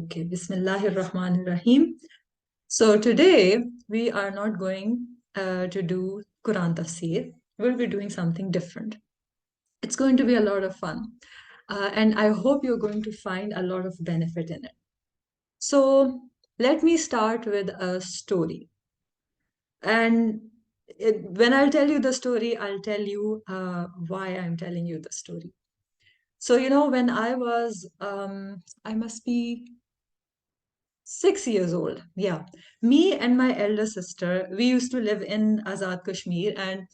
Okay, Bismillahir Rahmanir Rahim. So today we are not going to do Quran Tafsir. We'll be doing something different. It's going to be a lot of fun. And I hope you're going to find a lot of benefit in it. So let me start with a story. And when I'll tell you the story, I'll tell you why I'm telling you the story. So, when I was, I must be 6 years old. Yeah. Me and my elder sister, we used to live in Azad Kashmir, and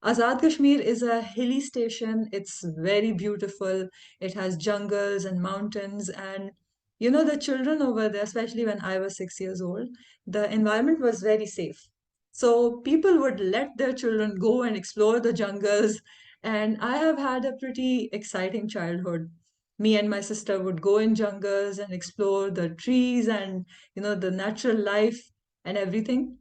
Azad Kashmir is a hilly station. It's very beautiful. It has jungles and mountains. And, the children over there, especially when I was 6 years old, the environment was very safe. So people would let their children go and explore the jungles. And I have had a pretty exciting childhood. Me and my sister would go in jungles and explore the trees and the natural life and everything.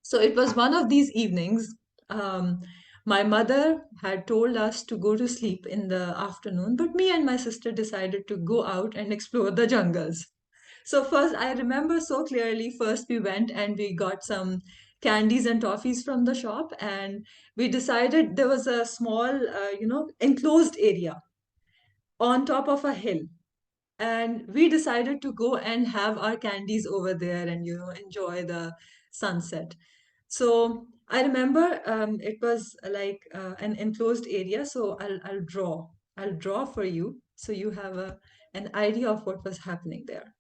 So it was one of these evenings. My mother had told us to go to sleep in the afternoon, but me and my sister decided to go out and explore the jungles. So first, I remember so clearly, first we went and we got some candies and toffees from the shop, and we decided there was a small, enclosed area on top of a hill, and we decided to go and have our candies over there and enjoy the sunset. So I remember it was like an enclosed area. So I'll draw for you so you have an idea of what was happening there.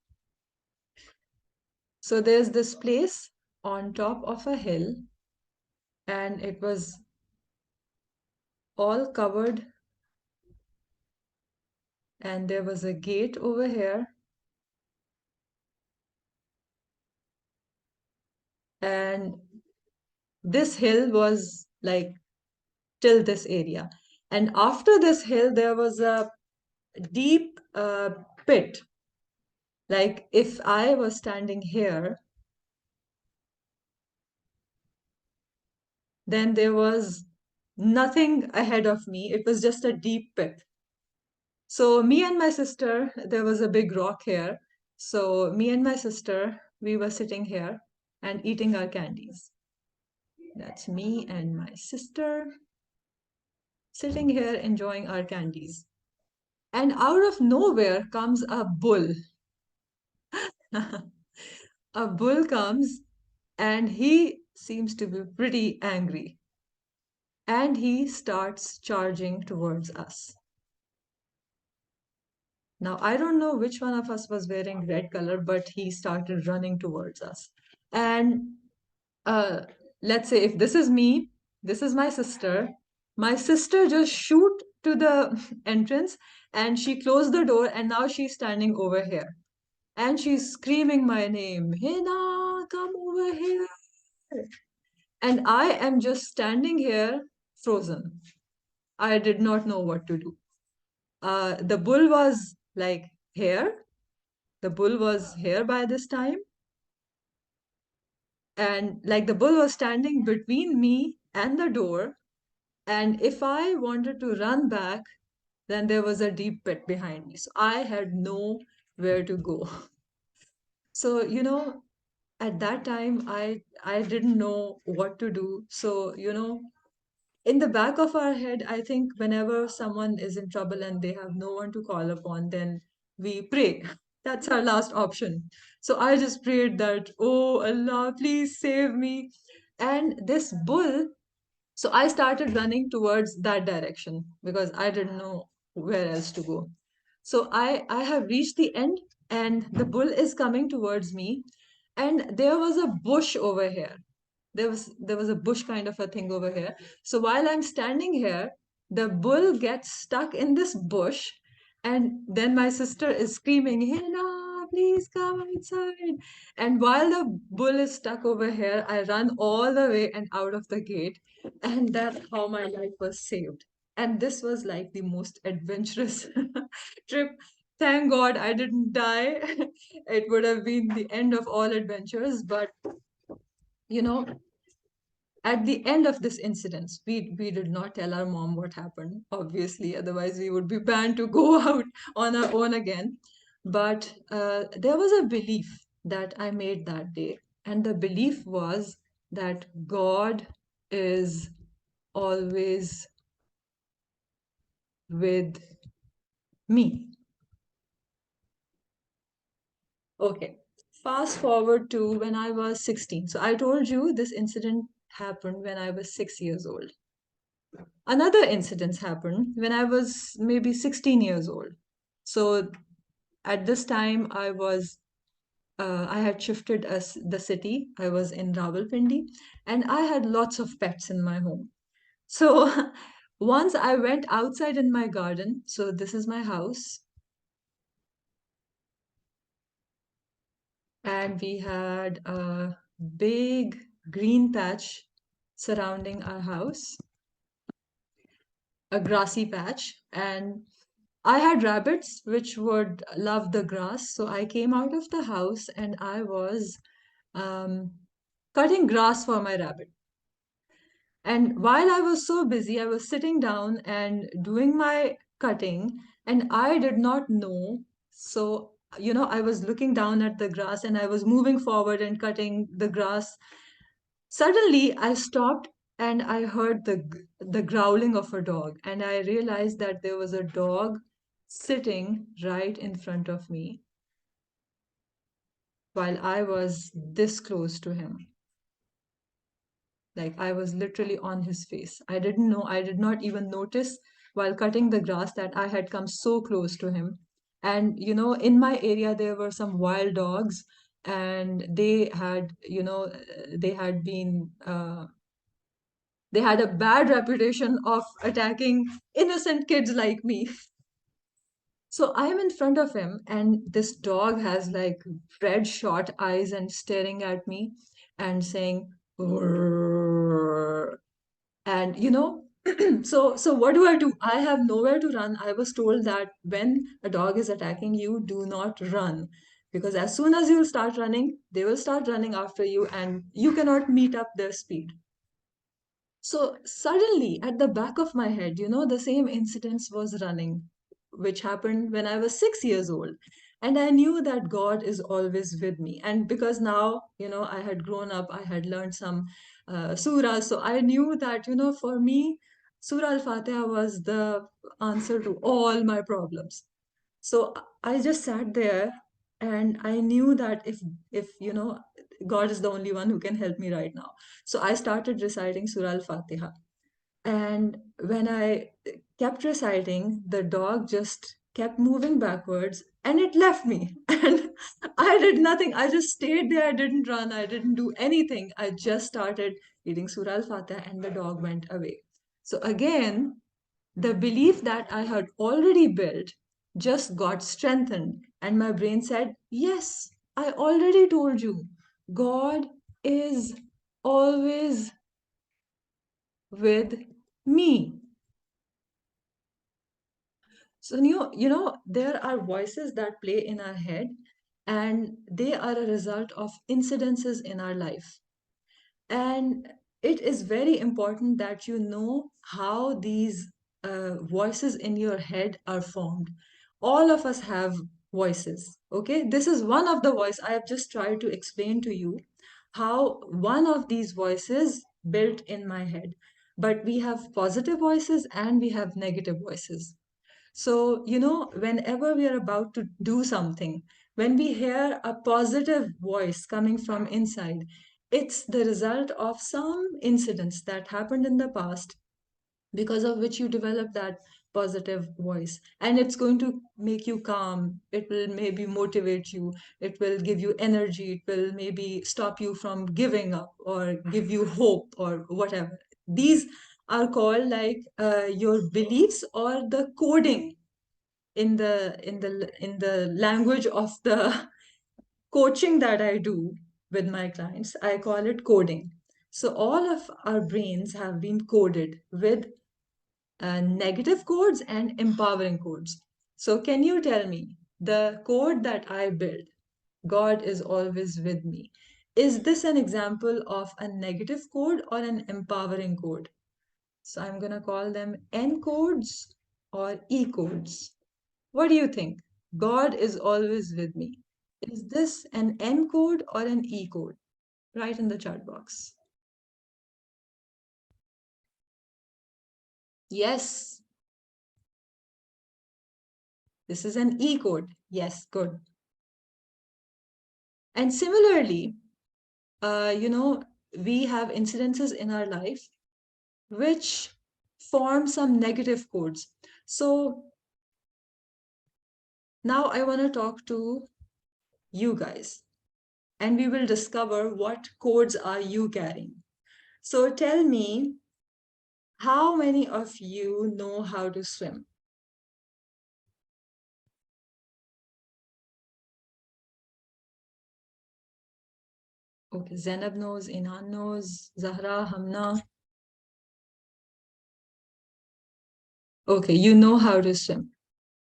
So there's this place on top of a hill, and it was all covered, and there was a gate over here, and this hill was like till this area. And after this hill, there was a deep pit. Like if I was standing here, then there was nothing ahead of me. It was just a deep pit. So me and my sister, there was a big rock here. So me and my sister, we were sitting here and eating our candies. That's me and my sister sitting here enjoying our candies. And out of nowhere comes a bull. A bull comes and he seems to be pretty angry. And he starts charging towards us. Now, I don't know which one of us was wearing red color, but he started running towards us. And uh, let's say if this is me, this is my sister. My sister just shoot to the entrance and she closed the door, and now she's standing over here. And she's screaming my name, Hina, come over here. And I am just standing here frozen. I did not know what to do. The bull was like here. The bull was here by this time. And like the bull was standing between me and the door. And if I wanted to run back, then there was a deep pit behind me. So I had nowhere to go. So, at that time, I didn't know what to do. So, in the back of our head, I think whenever someone is in trouble and they have no one to call upon, then we pray. That's our last option. So I just prayed that, oh Allah, please save me. And this bull, so I started running towards that direction because I didn't know where else to go. So I have reached the end, and the bull is coming towards me, and there was a bush over here. There was a bush kind of a thing over here. So while I'm standing here, the bull gets stuck in this bush, and then my sister is screaming, Hina, please come outside. And while the bull is stuck over here, I run all the way and out of the gate, and that's how my life was saved. And this was like the most adventurous trip. Thank God I didn't die. It would have been the end of all adventures, but you know, at the end of this incident, we did not tell our mom what happened, obviously, otherwise we would be banned to go out on our own again. But there was a belief that I made that day, and the belief was that God is always with me. Okay. Fast forward to when I was 16. So I told you this incident happened when I was 6 years old. Another incident happened when I was maybe 16 years old. So at this time, I had shifted as the city. I was in Rawalpindi, and I had lots of pets in my home. So once I went outside in my garden. So this is my house, and we had a big green patch surrounding our house, a grassy patch, and I had rabbits which would love the grass. So I came out of the house and I was um, cutting grass for my rabbit. And while I was so busy, I was sitting down and doing my cutting, and I did not know. So, I was looking down at the grass and I was moving forward and cutting the grass. Suddenly, I stopped and I heard the growling of a dog, and I realized that there was a dog sitting right in front of me while I was this close to him. Like I was literally on his face. I didn't know, I did not even notice while cutting the grass that I had come so close to him. And, in my area, there were some wild dogs, and they had been, they had a bad reputation of attacking innocent kids like me. So I'm in front of him, and this dog has like red short eyes and staring at me and saying, "Grrr." And so what do I do? I have nowhere to run. I was told that when a dog is attacking you, do not run, because as soon as you'll start running, they will start running after you, and you cannot meet up their speed. So suddenly, at the back of my head, the same incidents was running, which happened when I was 6 years old. And I knew that God is always with me. And because now, I had grown up, I had learned some surahs. So I knew that, for me, Surah Al-Fatiha was the answer to all my problems. So I just sat there and I knew that if God is the only one who can help me right now. So I started reciting Surah Al-Fatiha. And when I kept reciting, the dog just kept moving backwards and it left me. And I did nothing. I just stayed there. I didn't run. I didn't do anything. I just started reading Surah Al-Fatiha and the dog went away. So again, the belief that I had already built just got strengthened, and my brain said, "Yes, I already told you, God is always with me." So, there are voices that play in our head, and they are a result of incidences in our life. And it is very important that you know how these voices in your head are formed. All of us have voices, okay? This is one of the voice. I have just tried to explain to you how one of these voices built in my head. But we have positive voices and we have negative voices. So, whenever we are about to do something, when we hear a positive voice coming from inside, it's the result of some incidents that happened in the past because of which you develop that positive voice. And it's going to make you calm. It will maybe motivate you. It will give you energy. It will maybe stop you from giving up or give you hope or whatever. These are called like your beliefs or the coding in the language of the coaching that I do with my clients. I call it coding. So all of our brains have been coded with negative codes and empowering codes. So can you tell me the code that I build, God is always with me, is this an example of a negative code or an empowering code? So I'm going to call them N codes or E codes. What do you think? God is always with me. Is this an N code or an E code? Write in the chat box. Yes, this is an E code. Yes, good. And similarly, we have incidences in our life which form some negative codes. So now I want to talk to you guys, and we will discover what codes are you carrying. So tell me, how many of you know how to swim? Okay, Zainab knows, Inan knows, Zahra, Hamna. Okay, you know how to swim.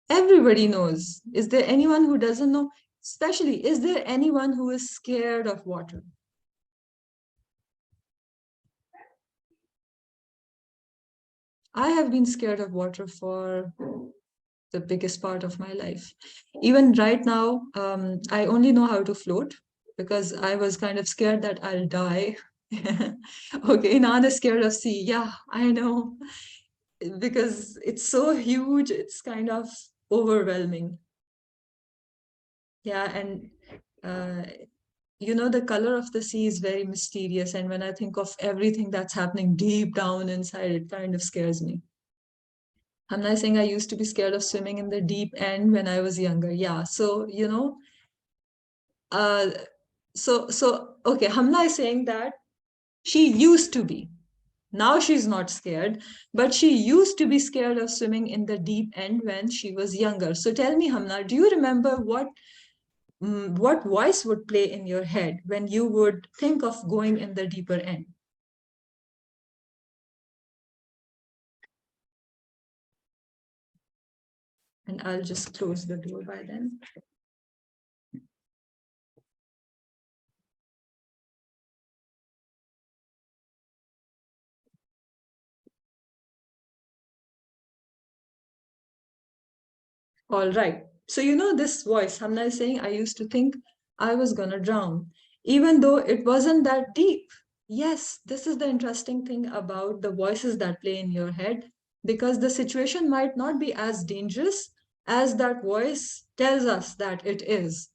Everybody knows. Is there anyone who doesn't know? Especially, is there anyone who is scared of water? I have been scared of water for the biggest part of my life. Even right now, I only know how to float because I was kind of scared that I'll die. Okay, now I'm scared of sea. Yeah, I know. Because it's so huge, it's kind of overwhelming. Yeah, and uh, the color of the sea is very mysterious. And when I think of everything that's happening deep down inside, it kind of scares me. I'm not saying I used to be scared of swimming in the deep end when I was younger. Yeah. So, uh, okay, Hamna is saying that she used to be. Now she's not scared, but she used to be scared of swimming in the deep end when she was younger. So tell me, Hamna, do you remember what voice would play in your head when you would think of going in the deeper end? And I'll just close the door by then. All right. So, this voice, Hamna is saying, I used to think I was going to drown, even though it wasn't that deep. Yes, this is the interesting thing about the voices that play in your head, because the situation might not be as dangerous as that voice tells us that it is.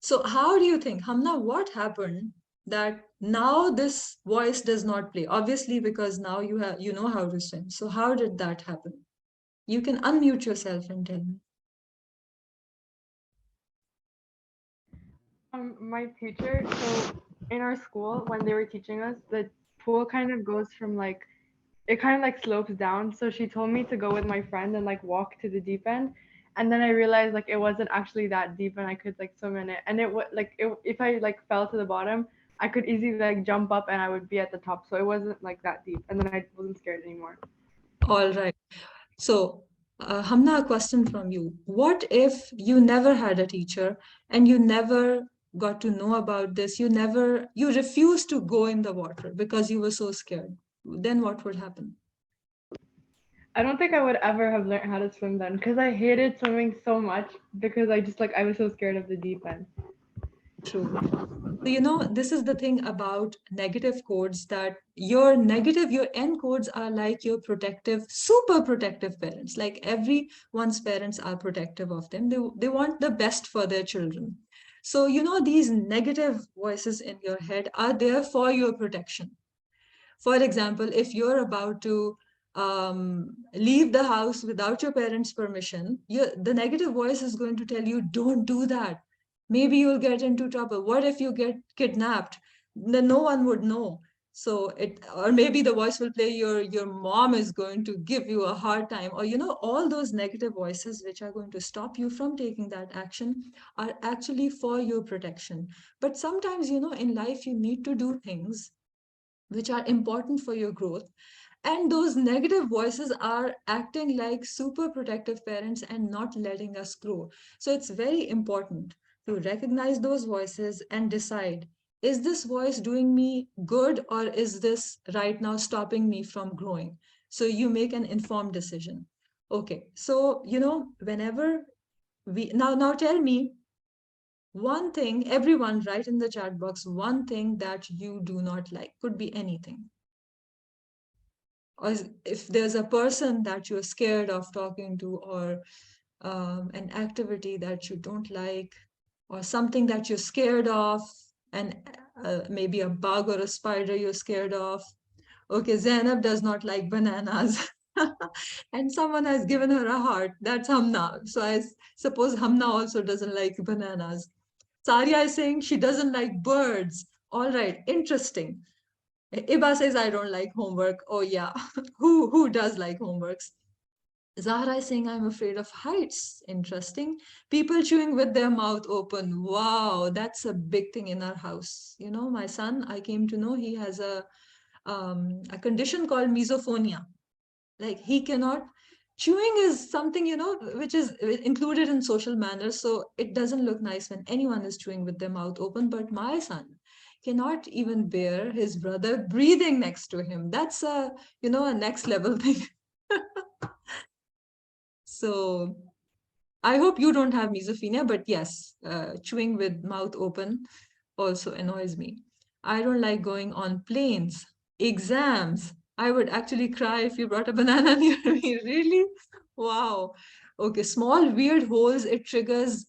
So, how do you think, Hamna, what happened that now this voice does not play? Obviously, because now you know how to swim. So, how did that happen? You can unmute yourself and tell me. My teacher, so in our school, when they were teaching us, the pool kind of goes from like, it kind of like slopes down. So she told me to go with my friend and like walk to the deep end. And then I realized like it wasn't actually that deep and I could like swim in it. And it was like, if I like fell to the bottom, I could easily like jump up and I would be at the top. So it wasn't like that deep. And then I wasn't scared anymore. All right. So, Hamna, a question from you. What if you never had a teacher and you never got to know about this? You refused to go in the water because you were so scared. Then what would happen? I don't think I would ever have learned how to swim then because I hated swimming so much because I just like, I was so scared of the deep end. True. So, this is the thing about negative codes that your N codes are like your protective, super protective parents. Like everyone's parents are protective of them. They want the best for their children. So, these negative voices in your head are there for your protection. For example, if you're about to leave the house without your parents' permission, the negative voice is going to tell you, don't do that. Maybe you'll get into trouble. What if you get kidnapped? Then no one would know. So or maybe the voice will play your mom is going to give you a hard time, or all those negative voices which are going to stop you from taking that action are actually for your protection. But sometimes, in life you need to do things which are important for your growth. And those negative voices are acting like super protective parents and not letting us grow. So it's very important to recognize those voices and decide, is this voice doing me good or is this right now stopping me from growing? So you make an informed decision. Okay, so whenever now tell me one thing, everyone write in the chat box one thing that you do not like. Could be anything. Or if there's a person that you're scared of talking to, or an activity that you don't like, or something that you're scared of, and maybe a bug or a spider you're scared of. Okay, Zainab does not like bananas. And someone has given her a heart. That's Hamna. So I suppose Hamna also doesn't like bananas. Saria is saying she doesn't like birds. All right, interesting. Iba says I don't like homework. Oh yeah, who does like homeworks? Zahra is saying I'm afraid of heights. Interesting. People chewing with their mouth open. Wow, that's a big thing in our house. My son, I came to know he has a condition called misophonia. Like he cannot. Chewing is something which is included in social manners, so it doesn't look nice when anyone is chewing with their mouth open. But my son cannot even bear his brother breathing next to him. That's a next level thing. So I hope you don't have misophonia, but yes, chewing with mouth open also annoys me. I don't like going on planes, exams. I would actually cry if you brought a banana near me. Really? Wow. Okay, small weird holes, it triggers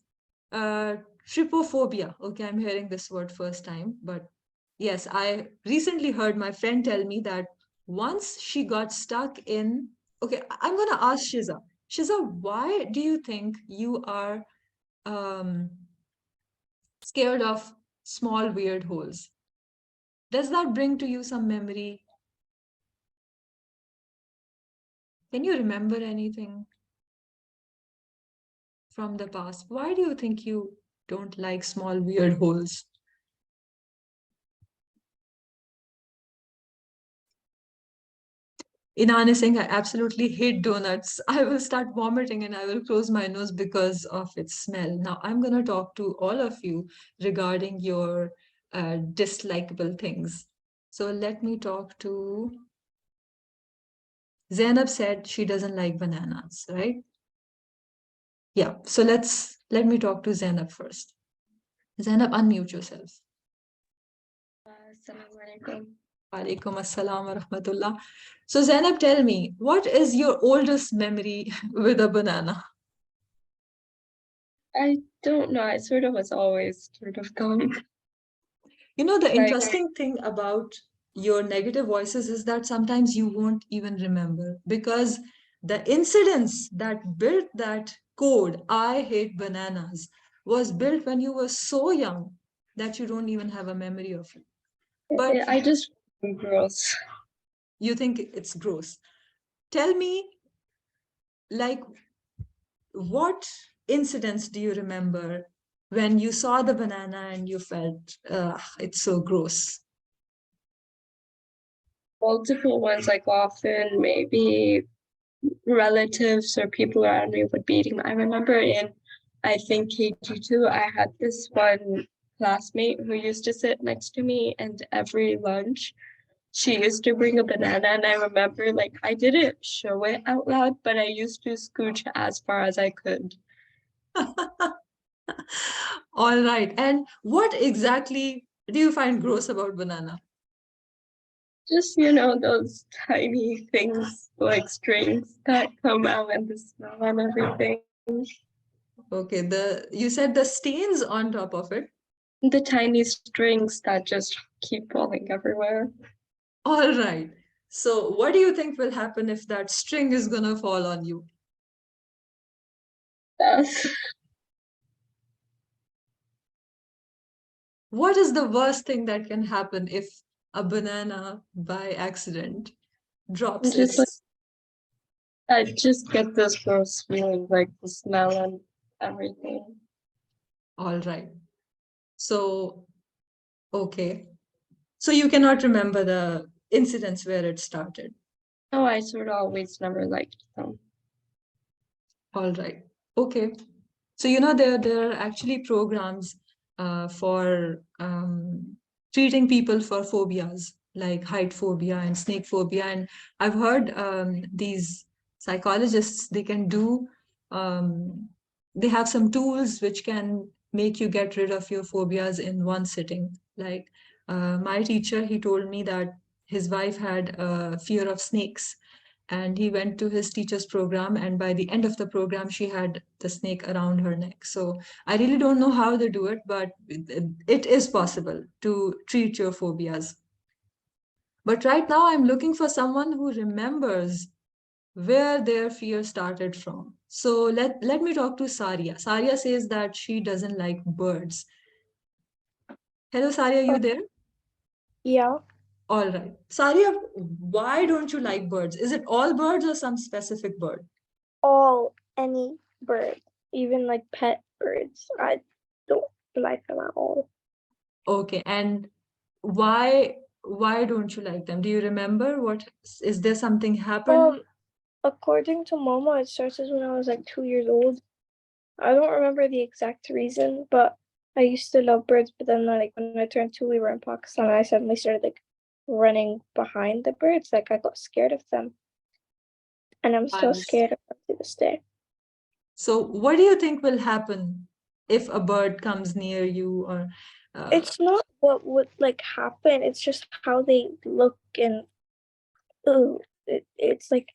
uh, trypophobia. Okay, I'm hearing this word first time, but yes, I recently heard my friend tell me that once she got stuck in. Okay, I'm gonna ask Shiza. Shiza, why do you think you are um, scared of small weird holes? Does that bring to you some memory? Can you remember anything from the past? Why do you think you don't like small weird holes? Inan is saying, I absolutely hate donuts. I will start vomiting and I will close my nose because of its smell. Now, I'm going to talk to all of you regarding your dislikable things. So let me talk to Zainab. Said she doesn't like bananas, right? Yeah. So let me talk to Zainab first. Zainab, unmute yourself. Assalamu alaikum. Walaikum assalam wa rahmatullah. So Zainab, tell me, what is your oldest memory with a banana? I don't know. I sort of was always sort of dumb. The Like, interesting thing about your negative voices is that sometimes you won't even remember, because the incidents that built that code, I hate bananas, was built when you were so young that you don't even have a memory of it. But I just gross. you think it's gross. Tell me, like, what incidents do you remember when you saw the banana and you felt, it's so gross? Multiple ones, like often maybe relatives or people around me would be eating. I remember I think KG2, I had this one classmate who used to sit next to me, and every lunch she used to bring a banana, and I remember like I didn't show it out loud, but I used to scooch as far as I could. All right. And what exactly do you find gross about banana? Just, those tiny things like strings that come out and the smell and everything. Okay, you said the stains on top of it. The tiny strings that just keep falling everywhere. All right. So what do you think will happen if that string is gonna fall on you? That's What is the worst thing that can happen if a banana by accident drops just like its. I just get this gross feeling, like the smell and everything. All right. So, okay. So you cannot remember the incidents where it started. No, I sort of always never liked them. All right. Okay. So, there are actually programs for treating people for phobias like height phobia and snake phobia. And I've heard these psychologists, they can do, they have some tools which can make you get rid of your phobias in one sitting. Like my teacher, he told me that his wife had a fear of snakes, and he went to his teacher's program, and by the end of the program she had the snake around her neck. So I really don't know how they do it, but it is possible to treat your phobias. But right now I'm looking for someone who remembers where their fear started from. So let me talk to Saria. Saria says that she doesn't like birds. Hello, Saria, you there? Yeah, All right. Saria, why don't you like birds? Is it all birds or some specific bird? any bird, even like pet birds. I don't like them at all. Okay, and why don't you like them? Do you remember what, is there something happened? According to Momo, it started when I was like 2 years old. I don't remember the exact reason, but I used to love birds. But then, like when I turned 2, we were in Pakistan. And I suddenly started like running behind the birds. Like I got scared of them, and I'm still scared of them to this day. So what do you think will happen if a bird comes near you, or It's not what would like happen. It's just how they look, and it's like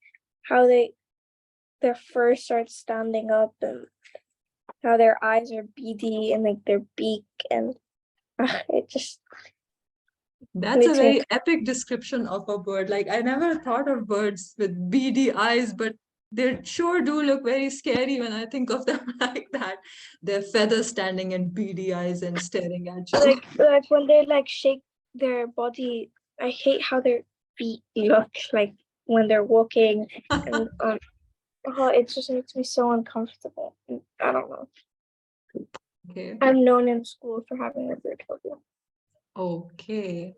how their fur starts standing up, and how their eyes are beady, and like their beak, and it just that's a makes me. very epic description of a bird. Like I never thought of birds with beady eyes, but they sure do look very scary when I think of them like that. Their feathers standing and beady eyes and staring at you. Like when they like shake their body, I hate how their feet look like when they're walking, and it just makes me so uncomfortable. I don't know. Okay. I'm known in school for having a bird phobia. Okay.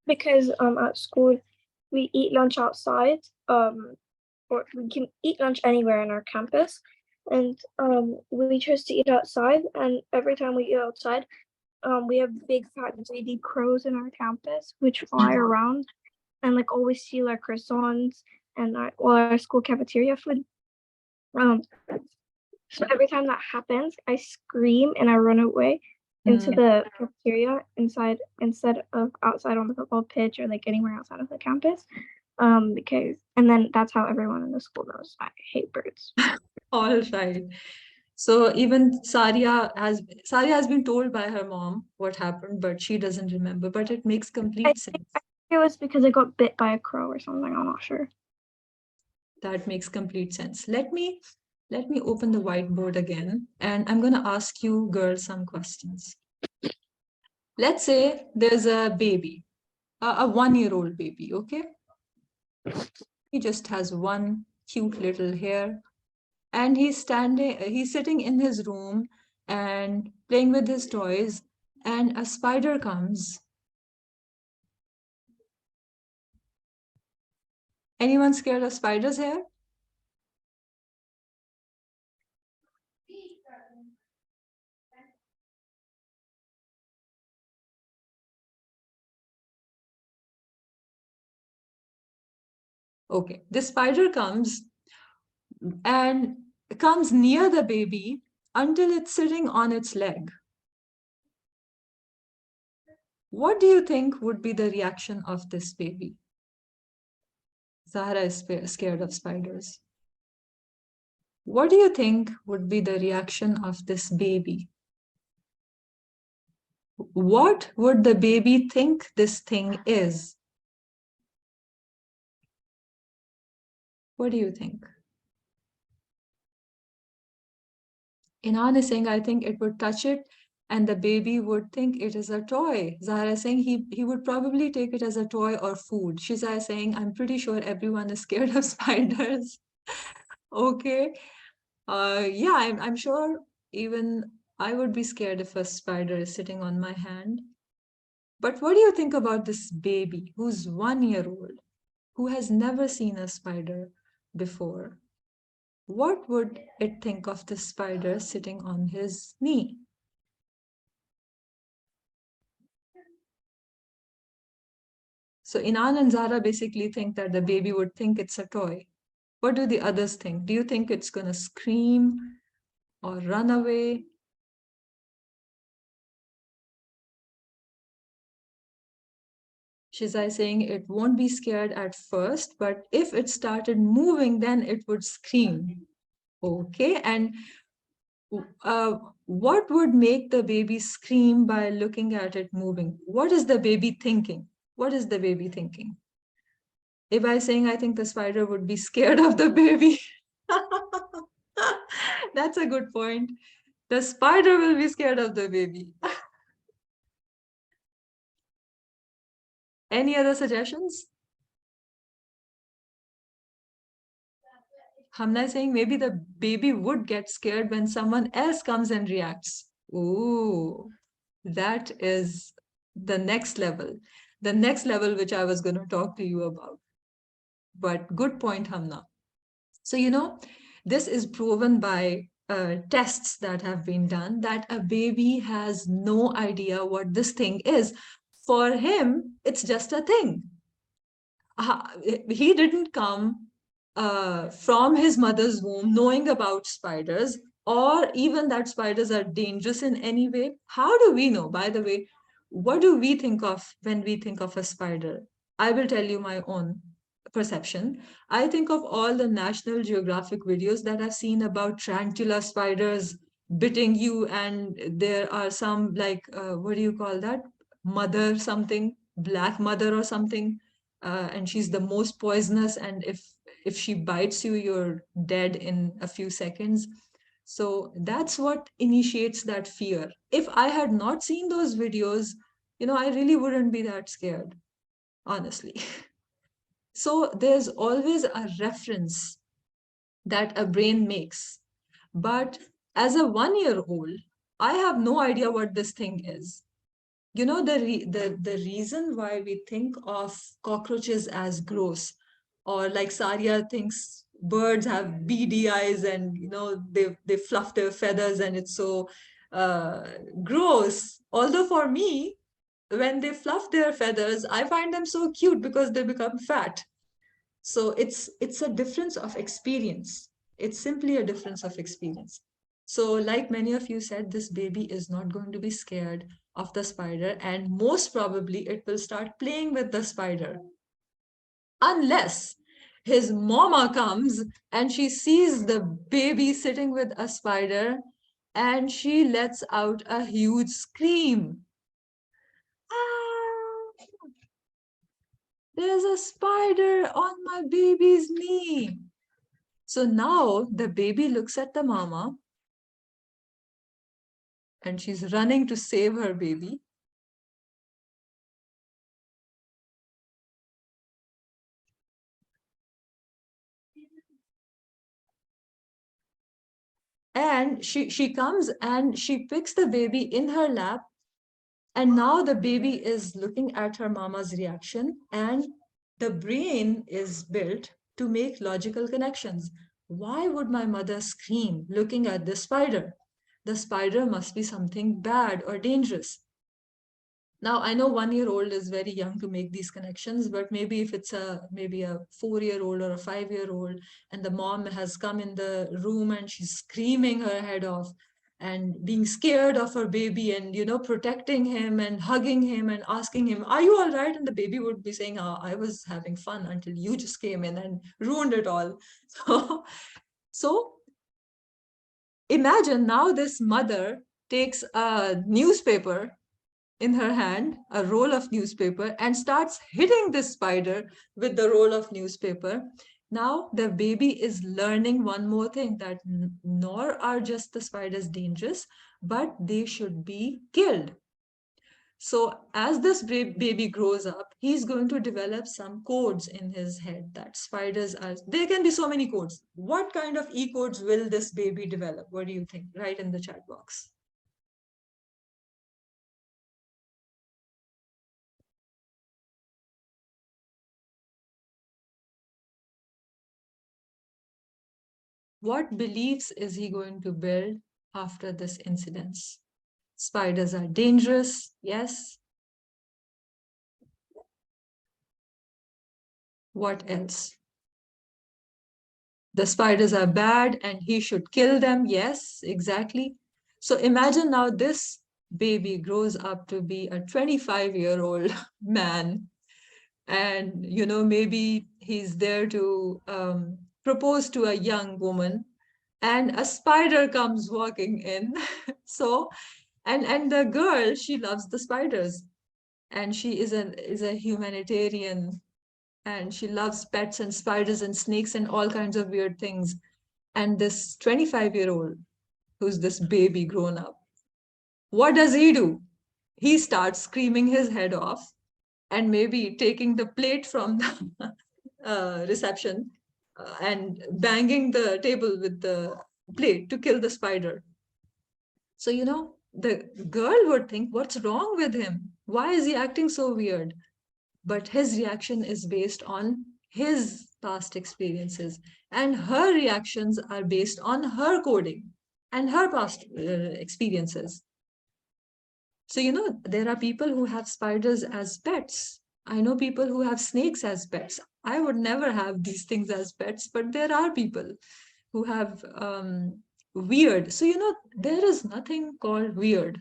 Because at school we eat lunch outside, or we can eat lunch anywhere in our campus, and we choose to eat outside, and every time we eat outside, we have big fat greedy crows in our campus which fly around and like always steal our croissants and our school cafeteria food. So every time that happens, I scream and I run away into the cafeteria instead of outside on the football pitch or like anywhere outside of the campus. And then that's how everyone in the school knows I hate birds. All right. So even Saria has been told by her mom what happened, but she doesn't remember. But it makes complete sense. It was because I got bit by a crow or something. I'm not sure. That makes complete sense. Let me open the whiteboard again, and I'm going to ask you girls some questions. Let's say there's a baby, a 1-year-old baby, okay? He just has one cute little hair, and he's sitting in his room and playing with his toys, and a spider comes. Anyone scared of spiders here? Okay, the spider comes and comes near the baby until it's sitting on its leg. What do you think would be the reaction of this baby? Zahra is scared of spiders. What do you think would be the reaction of this baby? What would the baby think this thing is? What do you think? Inan is saying, I think it would touch it and the baby would think it is a toy. Zahra is saying he would probably take it as a toy or food. Shiza is saying, I'm pretty sure everyone is scared of spiders. Okay. Yeah, I'm sure even I would be scared if a spider is sitting on my hand. But what do you think about this baby who's 1 year old, who has never seen a spider before? What would it think of the spider sitting on his knee? So Inan and Zahra basically think that the baby would think it's a toy. What do the others think? Do you think it's going to scream or run away? Shizai saying it won't be scared at first, but if it started moving, then it would scream. Okay, and what would make the baby scream by looking at it moving? What is the baby thinking? What is the baby thinking? If I saying I think the spider would be scared of the baby. That's a good point. The spider will be scared of the baby. Any other suggestions? Hamna is saying maybe the baby would get scared when someone else comes and reacts. Ooh, that is the next level. The next level which I was going to talk to you about. But good point, Hamna. So, you know, this is proven by tests that have been done that a baby has no idea what this thing is. For him, it's just a thing. He didn't come from his mother's womb knowing about spiders or even that spiders are dangerous in any way. How do we know? By the way, what do we think of when we think of a spider? I will tell you my own perception. I think of all the National Geographic videos that I've seen about tarantula spiders biting you, and there are some like, what do you call that? Mother something, black mother or something, and she's the most poisonous, and if she bites you, you're dead in a few seconds. So that's what initiates that fear. If I had not seen those videos, you know, I really wouldn't be that scared, honestly. So there's always a reference that a brain makes. But as a 1-year-old, I have no idea what this thing is. You know, the reason why we think of cockroaches as gross, or like Saria thinks birds have beady eyes and, you know, they fluff their feathers and it's so uh, gross. Although for me, when they fluff their feathers, I find them so cute because they become fat. So it's a difference of experience. It's simply a difference of experience. So like many of you said, this baby is not going to be scared of the spider, and most probably it will start playing with the spider. Unless his mama comes and she sees the baby sitting with a spider and she lets out a huge scream. Ah! There's a spider on my baby's knee. So now the baby looks at the mama and she's running to save her baby. And she comes and she picks the baby in her lap. And now the baby is looking at her mama's reaction, and the brain is built to make logical connections. Why would my mother scream looking at the spider? The spider must be something bad or dangerous. Now, I know 1-year-old is very young to make these connections, but maybe if it's maybe a 4-year-old or a 5-year-old, and the mom has come in the room and she's screaming her head off and being scared of her baby and, you know, protecting him and hugging him and asking him, "Are you all right?" And the baby would be saying, "Oh, I was having fun until you just came in and ruined it all." So imagine now this mother takes a newspaper in her hand, a roll of newspaper, and starts hitting this spider with the roll of newspaper. Now the baby is learning one more thing, that nor are just the spiders dangerous, but they should be killed. So as this baby grows up, he's going to develop some codes in his head that spiders are, there can be so many codes. What kind of e-codes will this baby develop? What do you think? Write in the chat box. What beliefs is he going to build after this incident? Spiders are dangerous, yes. What else? the spiders are bad and he should kill them. Yes, exactly. So imagine now this baby grows up to be a 25-year-old man, and maybe he's there to propose to a young woman, and a spider comes walking in. So and the girl, she loves the spiders, and she is a humanitarian, and she loves pets and spiders and snakes and all kinds of weird things. And this 25-year-old, who's this baby grown up, what does he do? He starts screaming his head off, and maybe taking the plate from the reception, and banging the table with the plate to kill the spider. So, the girl would think, what's wrong with him? Why is he acting so weird? But his reaction is based on his past experiences, and her reactions are based on her coding and her past experiences. So, there are people who have spiders as pets. I know people who have snakes as pets. I would never have these things as pets, but there are people who have weird. So, there is nothing called weird.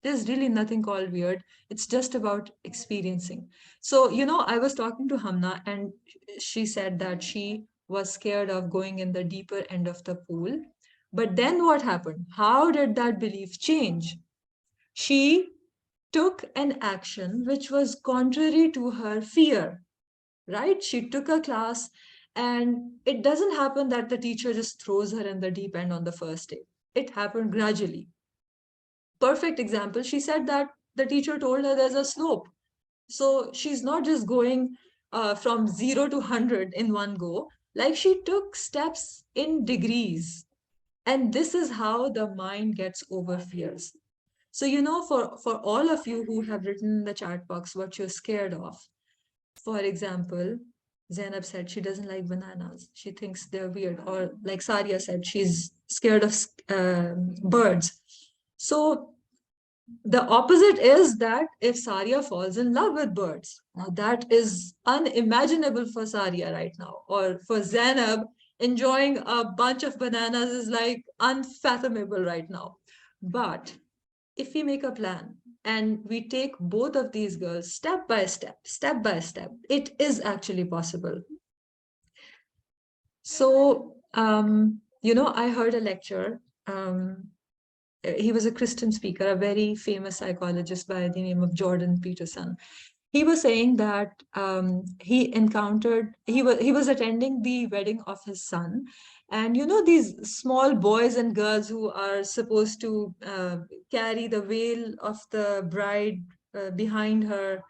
There's really nothing called weird. It's just about experiencing. So, I was talking to Hamna, and she said that she was scared of going in the deeper end of the pool. But then what happened? How did that belief change? She took an action which was contrary to her fear, right? She took a class, and it doesn't happen that the teacher just throws her in the deep end on the first day. It happened gradually. Perfect example, she said that the teacher told her there's a slope. So she's not just going from 0 to 100 in one go. Like, she took steps in degrees. And this is how the mind gets over fears. So, for all of you who have written in the chat box what you're scared of, for example, Zainab said she doesn't like bananas. She thinks they're weird. Or like Saria said, she's scared of birds. So the opposite is that if Saria falls in love with birds, now that is unimaginable for Saria right now. Or for Zainab, enjoying a bunch of bananas is like unfathomable right now. But if we make a plan and we take both of these girls step by step, it is actually possible. So, I heard a lecture. He was a Christian speaker, a very famous psychologist by the name of Jordan Peterson. He was saying that he was attending the wedding of his son. And these small boys and girls who are supposed to carry the veil of the bride behind her,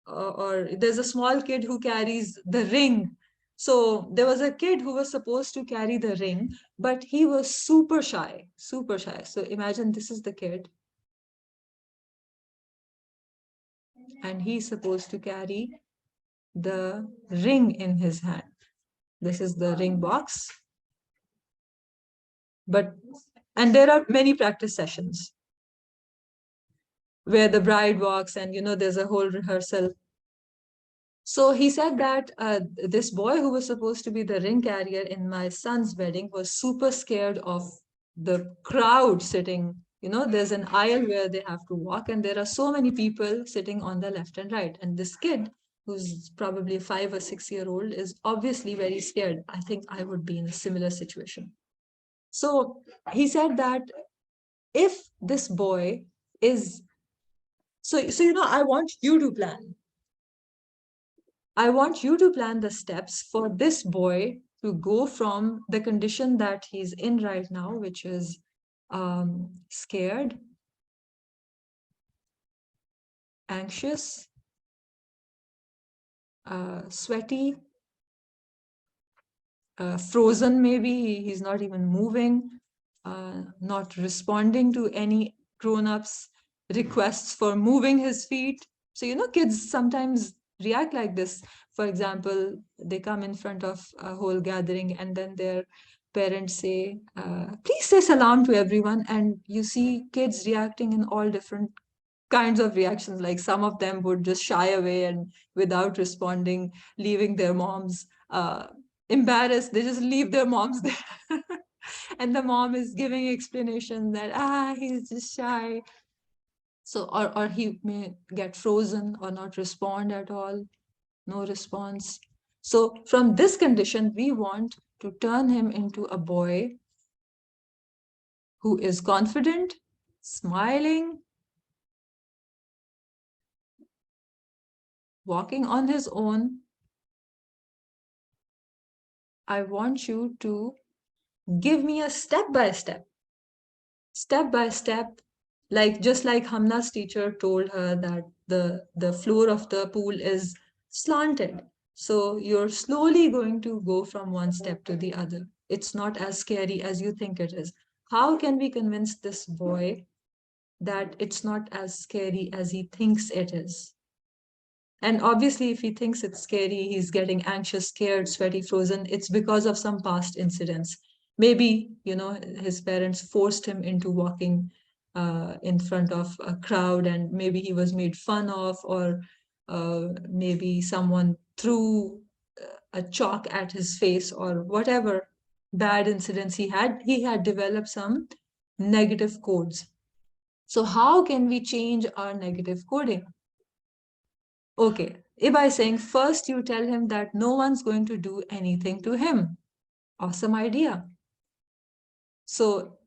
or there's a small kid who carries the ring. So there was a kid who was supposed to carry the ring, but he was super shy, super shy. So imagine this is the kid, and he's supposed to carry the ring in his hand. This is the ring box. And there are many practice sessions where the bride walks, and there's a whole rehearsal. So he said that this boy who was supposed to be the ring carrier in my son's wedding was super scared of the crowd sitting. There's an aisle where they have to walk, and there are so many people sitting on the left and right. And this kid, who's probably a 5 or 6 year old, is obviously very scared. I think I would be in a similar situation. So he said that if this boy is, so I want you to plan. I want you to plan the steps for this boy to go from the condition that he's in right now, which is scared, anxious, sweaty, frozen maybe, he's not even moving, not responding to any grown-ups' requests for moving his feet. So, kids sometimes react like this. For example, they come in front of a whole gathering, and then their parents say, please say salam to everyone. And you see kids reacting in all different kinds of reactions. Like, some of them would just shy away and without responding, leaving their moms embarrassed. They just leave their moms there. And the mom is giving explanation that, he's just shy. So, or he may get frozen or not respond at all, no response. So from this condition, we want to turn him into a boy who is confident, smiling, walking on his own. I want you to give me a step by step, like just like Hamna's teacher told her that the floor of the pool is slanted. So you're slowly going to go from one step to the other. It's not as scary as you think it is. How can we convince this boy that it's not as scary as he thinks it is? And obviously, if he thinks it's scary, he's getting anxious, scared, sweaty, frozen, it's because of some past incidents. Maybe, his parents forced him into walking in front of a crowd, and maybe he was made fun of, or maybe someone threw a chalk at his face, or whatever bad incidents he had developed some negative codes. So how can we change our negative coding? Okay, by saying first you tell him that no one's going to do anything to him. Awesome idea. So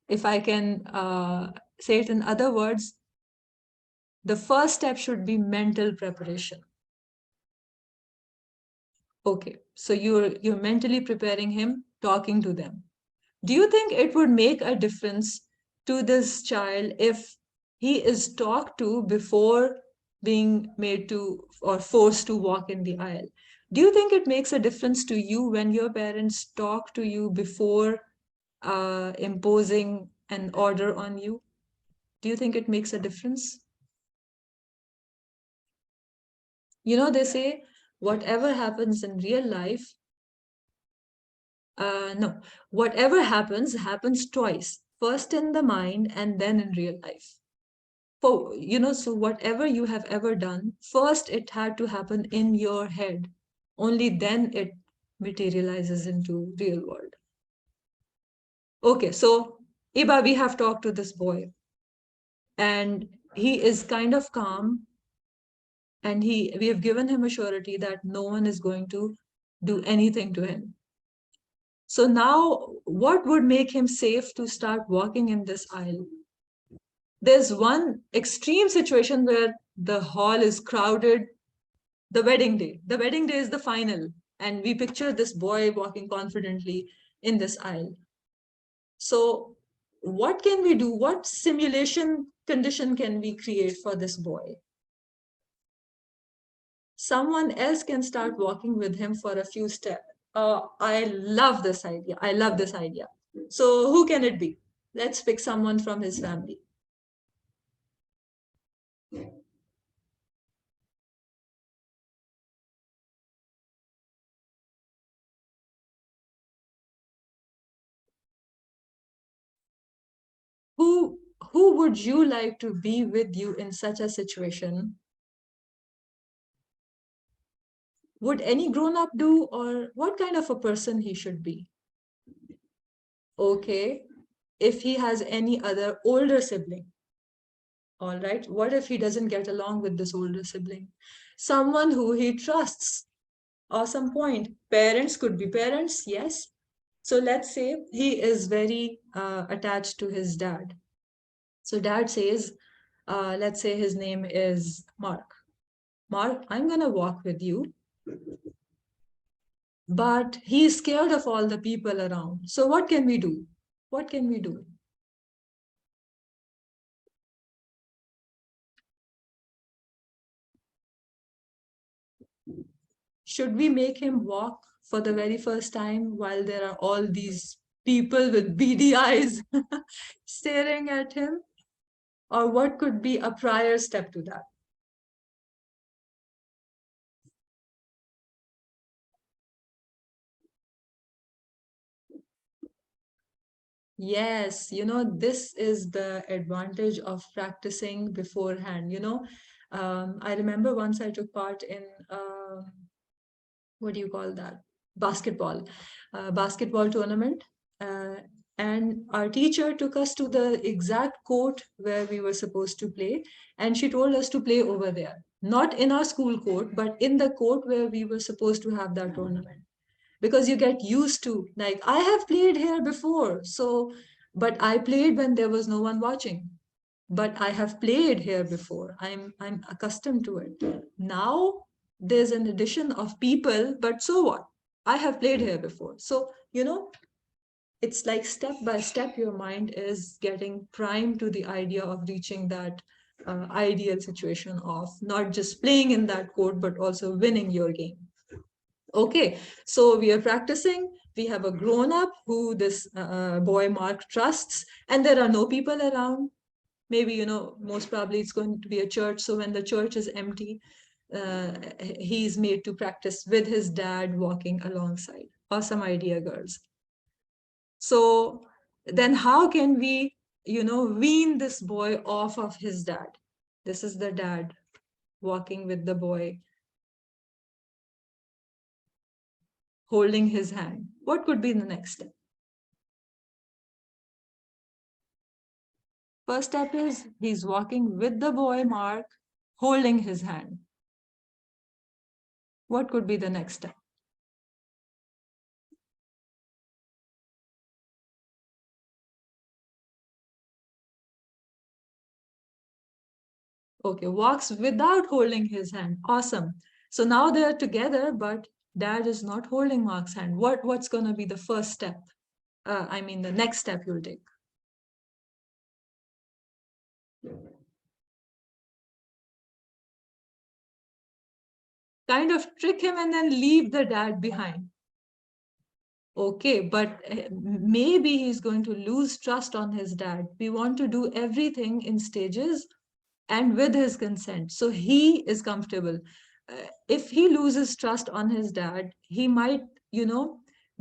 if I can say it in other words, the first step should be mental preparation. Okay, so you're mentally preparing him, talking to them. Do you think it would make a difference to this child if he is talked to before being made to or forced to walk in the aisle? Do you think it makes a difference to you when your parents talk to you before imposing an order on you? Do you think it makes a difference? They say whatever happens in real life, no, whatever happens twice, first in the mind and then in real life. So whatever you have ever done, first it had to happen in your head. Only then it materializes into real world. Okay, so Iba, we have talked to this boy, and he is kind of calm, and we have given him a surety that no one is going to do anything to him. So now, what would make him safe to start walking in this aisle? There's one extreme situation where the hall is crowded, the wedding day. The wedding day is the final, and we picture this boy walking confidently in this aisle. So what can we do? What simulation condition can we create for this boy? Someone else can start walking with him for a few steps. I love this idea. I love this idea. So who can it be? Let's pick someone from his family. Who would you like to be with you in such a situation? Would any grown-up do, or what kind of a person he should be? Okay, if he has any other older sibling. All right, what if he doesn't get along with this older sibling? Someone who he trusts. Awesome point. Parents could be parents, yes. So let's say he is very attached to his dad. So dad says, let's say his name is Mark. Mark, I'm going to walk with you. But he's scared of all the people around. So what can we do? What can we do? Should we make him walk for the very first time while there are all these people with beady eyes staring at him? Or what could be a prior step to that? Yes, this is the advantage of practicing beforehand. I remember once I took part in, what do you call that? basketball tournament. And our teacher took us to the exact court where we were supposed to play. And she told us to play over there, not in our school court, but in the court where we were supposed to have that tournament. Because you get used to, like, I have played here before. So, but I played when there was no one watching. But I have played here before. I'm accustomed to it. Now there's an addition of people, but so what? I have played here before. So, it's like step by step, your mind is getting primed to the idea of reaching that ideal situation of not just playing in that court, but also winning your game. Okay, so we are practicing. We have a grown up who this boy Mark trusts, and there are no people around. Maybe, most probably it's going to be a church. So when the church is empty, he's made to practice with his dad walking alongside. Awesome idea, girls. So then how can we, wean this boy off of his dad? This is the dad walking with the boy, holding his hand. What could be the next step? First step is he's walking with the boy, Mark, holding his hand. What could be the next step? Okay, walks without holding his hand. Awesome. So now they're together, but dad is not holding Mark's hand. What's going to be the first step? The next step you'll take. Kind of trick him and then leave the dad behind. Okay, but maybe he's going to lose trust on his dad. We want to do everything in stages and with his consent. So he is comfortable. If he loses trust on his dad, he might,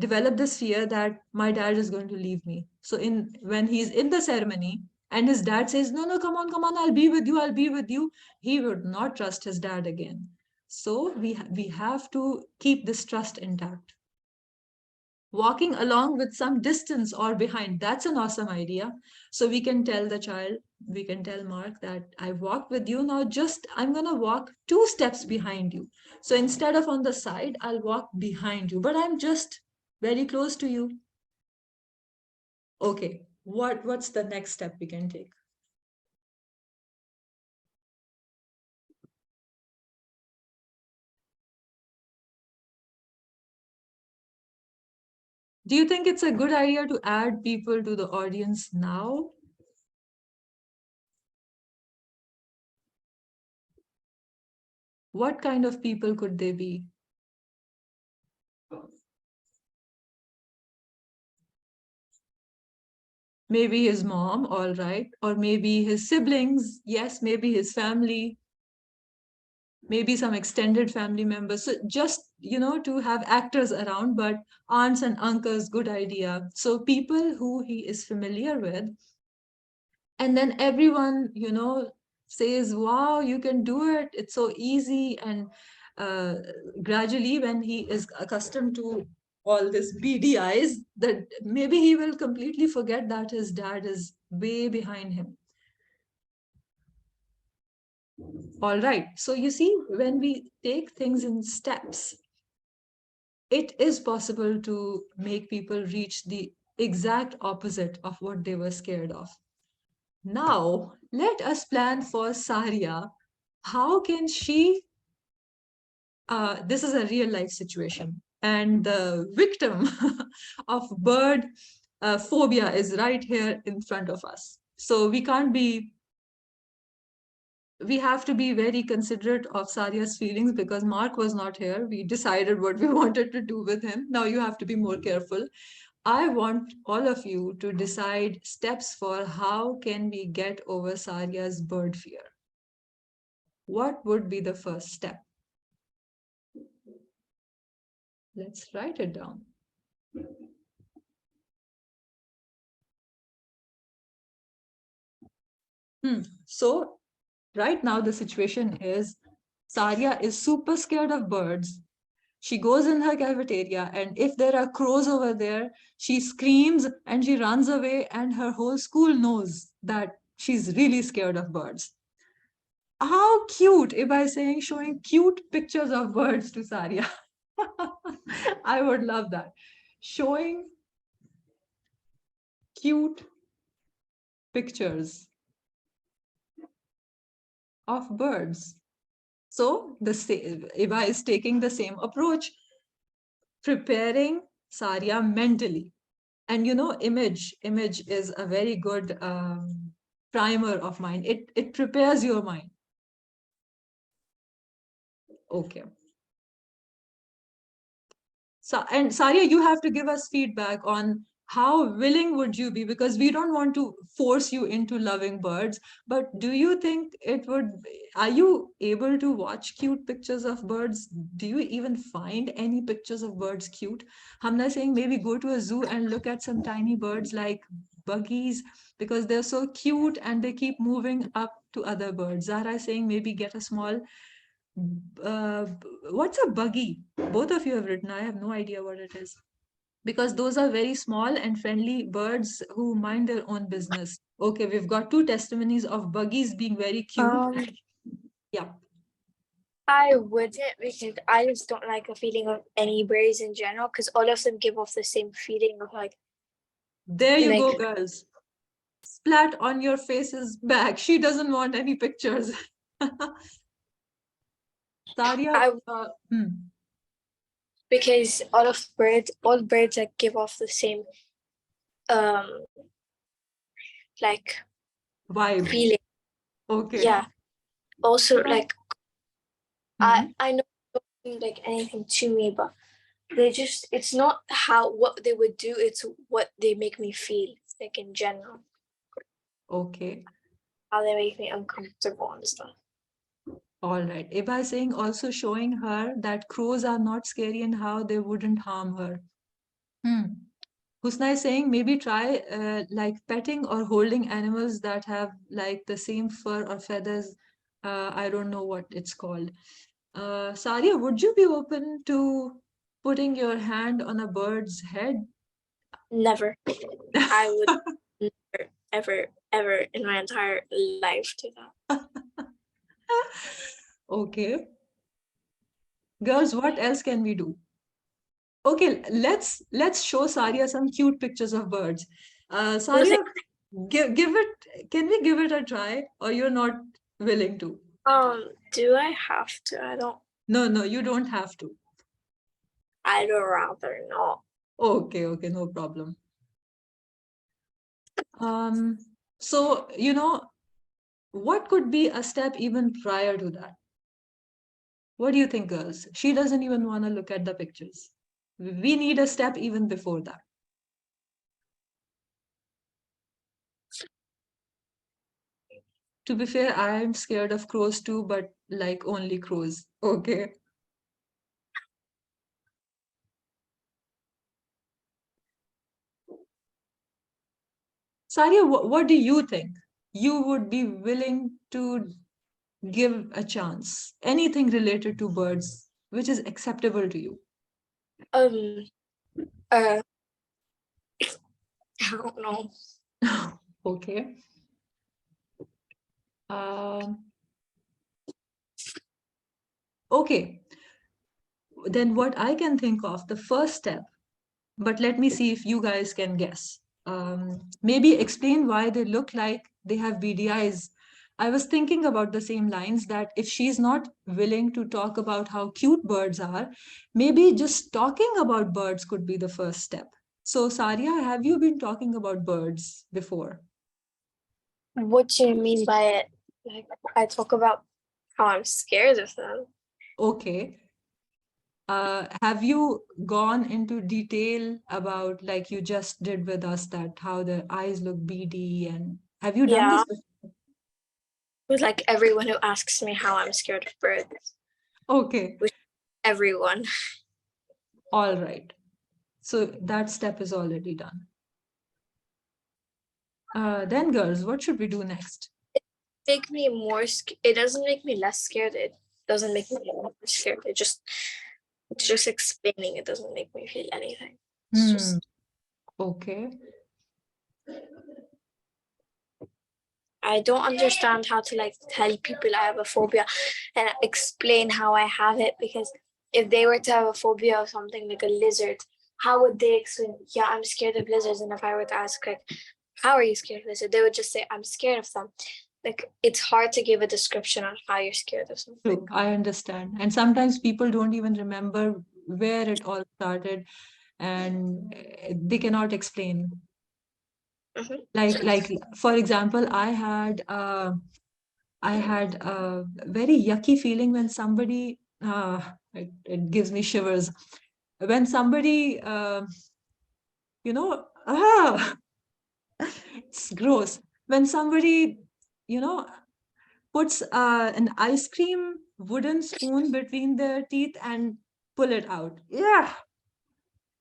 develop this fear that my dad is going to leave me. So when he's in the ceremony and his dad says, no, come on, I'll be with you, he would not trust his dad again. So we have to keep this trust intact. Walking along with some distance or behind, that's an awesome idea. So we can tell the child, we can tell Mark that I walked with you, now I'm going to walk 2 steps behind you. So instead of on the side, I'll walk behind you, but I'm just very close to you. Okay, what's the next step we can take? Do you think it's a good idea to add people to the audience now? What kind of people could they be? Maybe his mom, all right, or maybe his siblings, yes, maybe his family, maybe some extended family members. So just, to have actors around, but aunts and uncles, good idea. So people who he is familiar with, and then everyone, says, wow, you can do it, it's so easy. And gradually, when he is accustomed to all this beady eyes, that maybe he will completely forget that his dad is way behind him. All right, so you see, when we take things in steps, it is possible to make people reach the exact opposite of what they were scared of. Now, let us plan for Saria. How can she, this is a real life situation, and the victim of bird phobia is right here in front of us. So we have to be very considerate of Saria's feelings because Mark was not here. We decided what we wanted to do with him. Now you have to be more careful. I want all of you to decide steps for how can we get over Saria's bird fear. What would be the first step? Let's write it down. So right now the situation is Saria is super scared of birds. She goes in her cafeteria, and if there are crows over there, she screams and she runs away, and her whole school knows that she's really scared of birds. How cute if I saying showing cute pictures of birds to Saria. I would love that. Showing cute pictures of birds. So Iba is taking the same approach, preparing Saria mentally. And you know, image is a very good primer of mind. It prepares your mind. Okay. So, and Saria, you have to give us feedback on how willing would you be, because we don't want to force you into loving birds, but do you think it would, are you able to watch cute pictures of birds? Do you even find any pictures of birds cute? Hamna saying maybe go to a zoo and look at some tiny birds like buggies, because they're so cute and they keep moving up to other birds. Zahra is saying maybe get a small what's a buggy? Both of you have written. I have no idea what it is. Because those are very small and friendly birds who mind their own business. Okay, we've got two testimonies of buggies being very cute. Yeah. I wouldn't, because I just don't like the feeling of any birds in general, because all of them give off the same feeling of like. There you go, girls. Splat on your face's back. She doesn't want any pictures. Saria, because all birds like give off the same like vibe. feeling. Okay. Yeah. Also, like Mhm. I know it doesn't like anything to me, but they just, it's not what they would do, it's what they make me feel, like in general. Okay. How they make me uncomfortable and stuff. All right. Iba is saying also showing her that crows are not scary and how they wouldn't harm her. Husna is saying maybe try like petting or holding animals that have like the same fur or feathers. I don't know what it's called. Saria, would you be open to putting your hand on a bird's head? Never. I would never, ever in my entire life do that. Okay. Girls, what else can we do? Okay, let's show Saria some cute pictures of birds. Saria, give it. Can we give it a try, or you're not willing to? Do I have to? I don't. No, you don't have to. I'd rather not. Okay, no problem. So you know, what could be a step even prior to that? What do you think, girls? She doesn't even want to look at the pictures. We need a step even before that. To be fair, I'm scared of crows too, but like only crows. Okay. Saria, what do you think? You would be willing to give a chance? Anything related to birds, which is acceptable to you? I don't know. Okay. Okay. Then what I can think of, the first step, but let me see if you guys can guess. Maybe explain why they look like they have beady eyes. I was thinking about the same lines, that if she's not willing to talk about how cute birds are, maybe just talking about birds could be the first step. So, Saria, have you been talking about birds before? What do you mean by it? Like, I talk about how I'm scared of them. Okay. Have you gone into detail about, like you just did with us, that how the eyes look beady, and have you done this before? With like everyone who asks me how I'm scared of birds. Okay. With everyone. All right. So that step is already done. Then girls, what should we do next? Make me it doesn't make me less scared. It doesn't make me more scared. It just It's just explaining. It doesn't make me feel anything. It's Hmm. just Okay. I don't understand how to like tell people I have a phobia and explain how I have it, because if they were to have a phobia of something like a lizard, how would they explain, yeah, I'm scared of lizards? And if I were to ask like, how are you scared of lizards? They would just say, I'm scared of them. Like it's hard to give a description on how you're scared of something. True, I understand. And sometimes people don't even remember where it all started, and they cannot explain. Mhm. Like for example, I had a very yucky feeling when somebody it gives me shivers when somebody you know it's gross when somebody you know puts an ice cream wooden spoon between their teeth and pull it out. Yeah,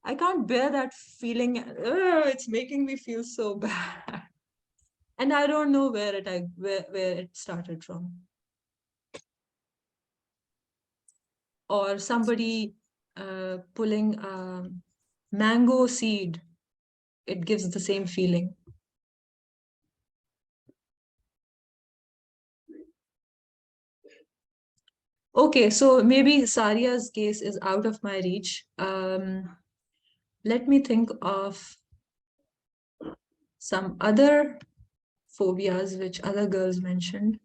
I can't bear that feeling. It's making me feel so bad. And I don't know where it started from. Or somebody pulling mango seed, it gives the same feeling. Okay, so maybe Saria's case is out of my reach. Let me think of some other phobias which other girls mentioned.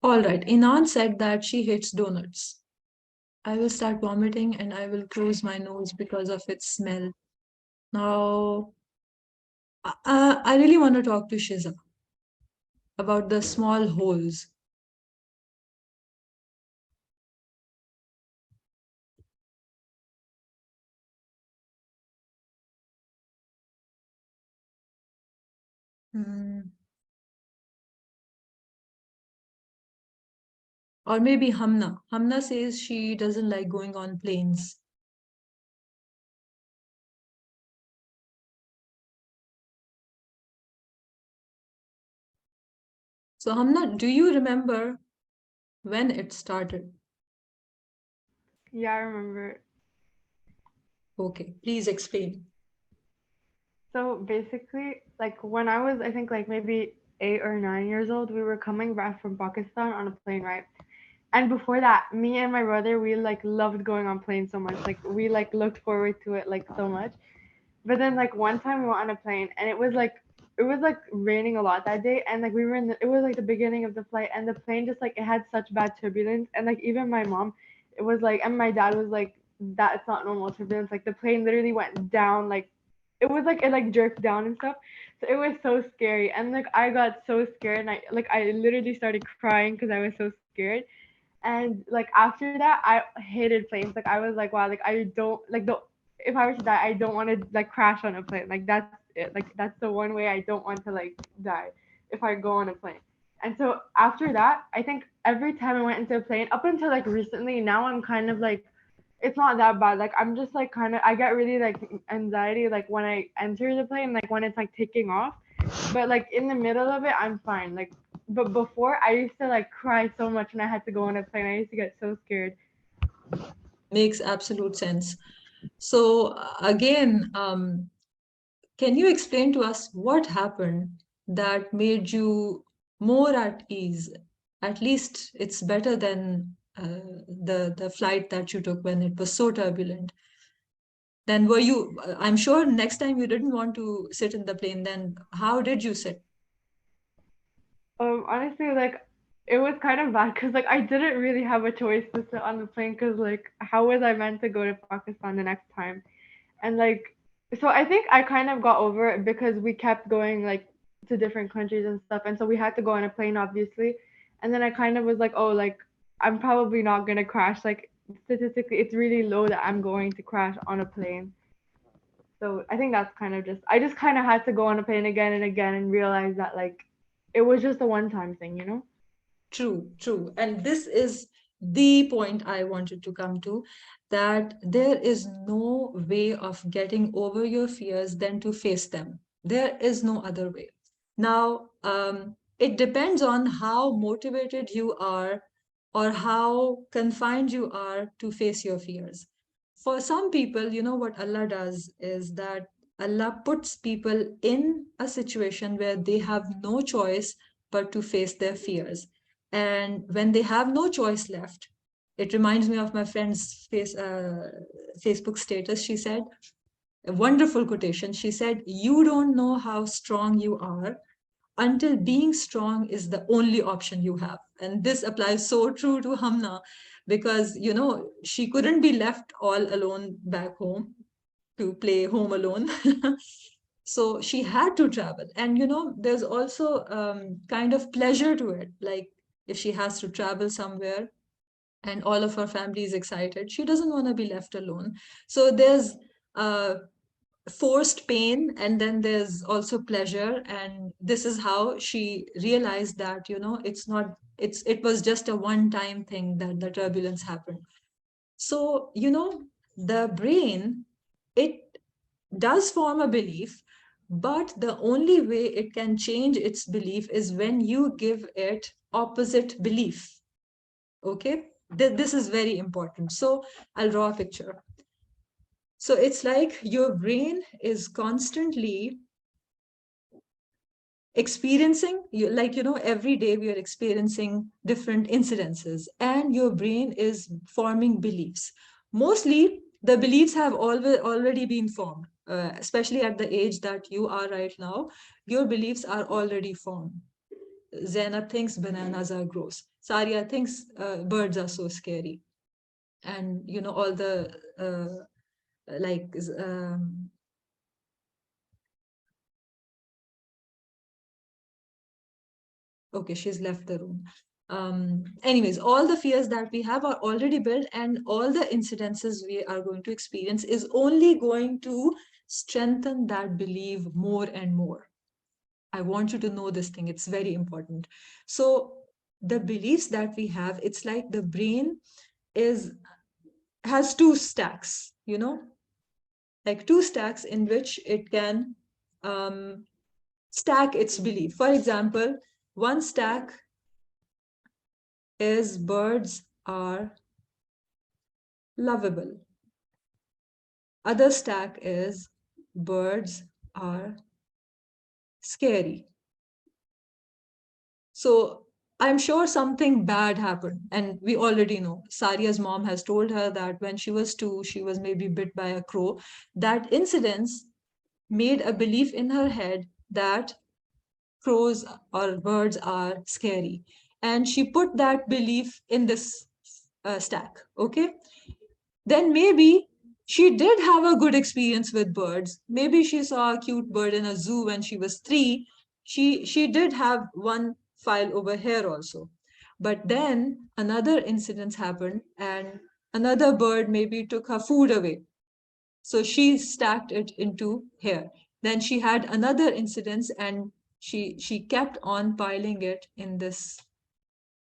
All right, Inan said that she hates donuts. I will start vomiting and I will close my nose because of its smell. Now, I really want to talk to Shiza about the small holes. Hmm. Or maybe Hamna. Hamna says she doesn't like going on planes. So Hamna, do you remember when it started? Yeah, I remember. Okay, please explain. So basically, like when I was, I think like maybe 8 or 9 years old, we were coming back from Pakistan on a plane, right? And before that, me and my brother, we like loved going on planes so much. Like we like looked forward to it like so much. But then like one time we were on a plane and it was like raining a lot that day, and like we were in it was like the beginning of the flight, and the plane just like it had such bad turbulence, and like even my mom, it was like, and my dad was like, that's not normal turbulence. Like the plane literally went down, like it was like it like jerked down and stuff. So it was so scary, and like I got so scared, and I literally started crying because I was so scared. And like after that, I hated planes. Like I was like, wow, like I don't like the if I were to die, I don't want to like crash on a plane. Like that's it. Like that's the one way I don't want to like die if I go on a plane. And so after that, I think every time I went into a plane, up until like recently, now I'm kind of like it's not that bad. Like I'm just like kind of I get really like anxiety like when I enter the plane, like when it's like taking off. But like in the middle of it, I'm fine. Like but before I used to like cry so much when I had to go on a plane. I used to get so scared. Makes absolute sense. So again, can you explain to us what happened that made you more at ease? At least it's better than the flight that you took when it was so turbulent. Then were you, I'm sure next time you didn't want to sit in the plane, then how did you sit? Honestly, like it was kind of bad because like I didn't really have a choice to sit on the plane because like how was I meant to go to Pakistan the next time? And like so I think I kind of got over it because we kept going like to different countries and stuff, and so we had to go on a plane obviously. And then I kind of was like, oh, like I'm probably not gonna crash. Like statistically, it's really low that I'm going to crash on a plane. So I think that's kind of just I just kind of had to go on a plane again and again and realize that like it was just a one time thing, you know? True, true. And this is the point I wanted to come to, that there is no way of getting over your fears than to face them. There is no other way. Now, it depends on how motivated you are or how confined you are to face your fears. For some people, you know what Allah does is that Allah puts people in a situation where they have no choice but to face their fears. And when they have no choice left, it reminds me of my friend's Facebook status. She said, a wonderful quotation. She said, "You don't know how strong you are until being strong is the only option you have." And this applies so true to Hamna, because, you know, she couldn't be left all alone back home to play home alone. So she had to travel. And, you know, there's also kind of pleasure to it. Like if she has to travel somewhere and all of her family is excited, she doesn't want to be left alone. So there's forced pain, and then there's also pleasure. And this is how she realized that, you know, it was just a one-time thing that the turbulence happened. So, you know, the brain, it does form a belief, but the only way it can change its belief is when you give it opposite belief. Okay, this is very important. So I'll draw a picture. So it's like your brain is constantly experiencing, like, you know, every day we are experiencing different incidences, and your brain is forming beliefs. Mostly the beliefs have already been formed, especially at the age that you are right now. Your beliefs are already formed. Zainab thinks bananas are gross. Saria thinks birds are so scary. And, you know, all the like okay, she's left the room. Anyways, all the fears that we have are already built, and all the incidences we are going to experience is only going to strengthen that belief more and more. I want you to know this thing. It's very important. So the beliefs that we have, it's like the brain has two stacks, you know, like two stacks in which it can stack its belief. For example, one stack is birds are lovable. Other stack is birds are scary. So I'm sure something bad happened, and we already know. Saria's mom has told her that when she was 2, she was maybe bit by a crow. That incidence made a belief in her head that crows or birds are scary. And she put that belief in this stack, okay? Then maybe she did have a good experience with birds. Maybe she saw a cute bird in a zoo when she was 3. She did have one file over here also. But then another incident happened, and another bird maybe took her food away. So she stacked it into here. Then she had another incident, and she kept on piling it in this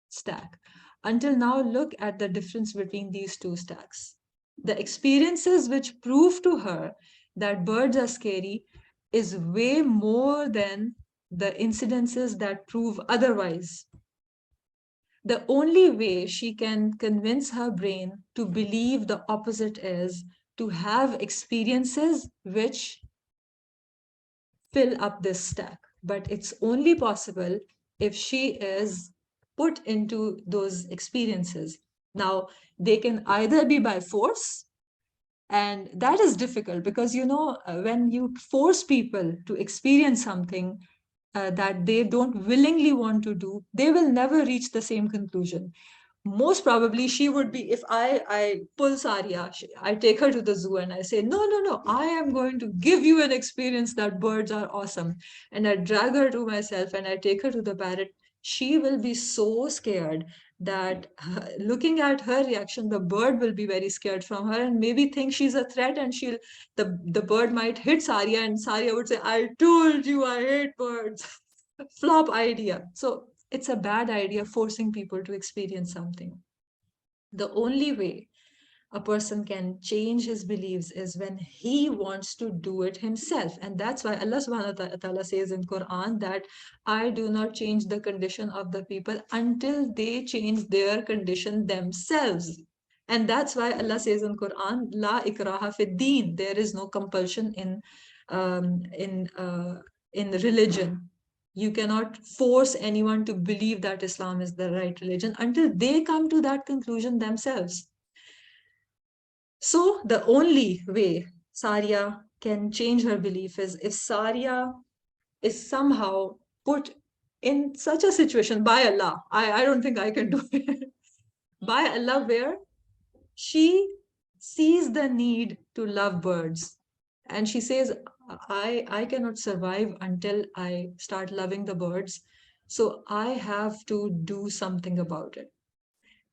stack. Until now, look at the difference between these two stacks. The experiences which prove to her that birds are scary is way more than the incidences that prove otherwise. The only way she can convince her brain to believe the opposite is to have experiences which fill up this stack. But it's only possible if she is put into those experiences. Now, they can either be by force, and that is difficult because, you know, when you force people to experience something that they don't willingly want to do, they will never reach the same conclusion. Most probably she would be, if I pull Saria, I take her to the zoo and I say, no, I am going to give you an experience that birds are awesome. And I drag her to myself and I take her to the parrot. She will be so scared that looking at her reaction, the bird will be very scared from her and maybe think she's a threat, and the bird might hit Saria and Saria would say, I told you I hate birds. Flop idea. So it's a bad idea forcing people to experience something. The only way a person can change his beliefs is when he wants to do it himself. And that's why Allah subhanahu wa ta'ala says in Quran that I do not change the condition of the people until they change their condition themselves. And that's why Allah says in Quran, La ikraha fid deen. There is no compulsion um, in uh, in religion. You cannot force anyone to believe that Islam is the right religion until they come to that conclusion themselves. So the only way Saria can change her belief is if Saria is somehow put in such a situation by Allah. I don't think I can do it. By Allah, where she sees the need to love birds. And she says, I cannot survive until I start loving the birds. So I have to do something about it.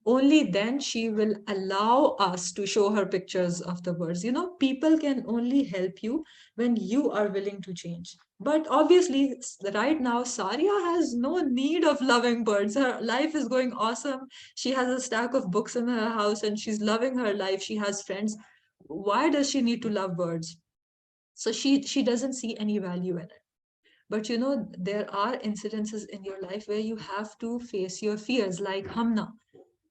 Only then she will allow us to show her pictures of the birds. People can only help you when you are willing to change. But obviously, right now, Saria has no need of loving birds. Her life is going awesome. She has a stack of books in her house and she's loving her life. She has friends. Why does she need to love birds? So she doesn't see any value in it. But there are incidences in your life where you have to face your fears, like Hamna.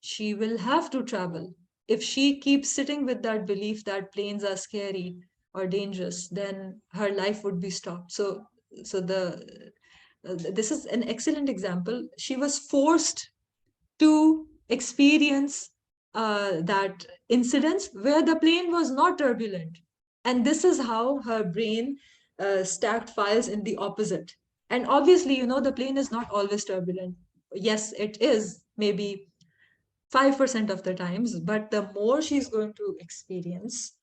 She will have to travel. If she keeps sitting with that belief that planes are scary or dangerous, then her life would be stopped. So this is an excellent example. She was forced to experience that incidents where the plane was not turbulent. And this is how her brain stacked files in the opposite. And obviously, the plane is not always turbulent. Yes, it is maybe 5% of the times, but the more she's going to experience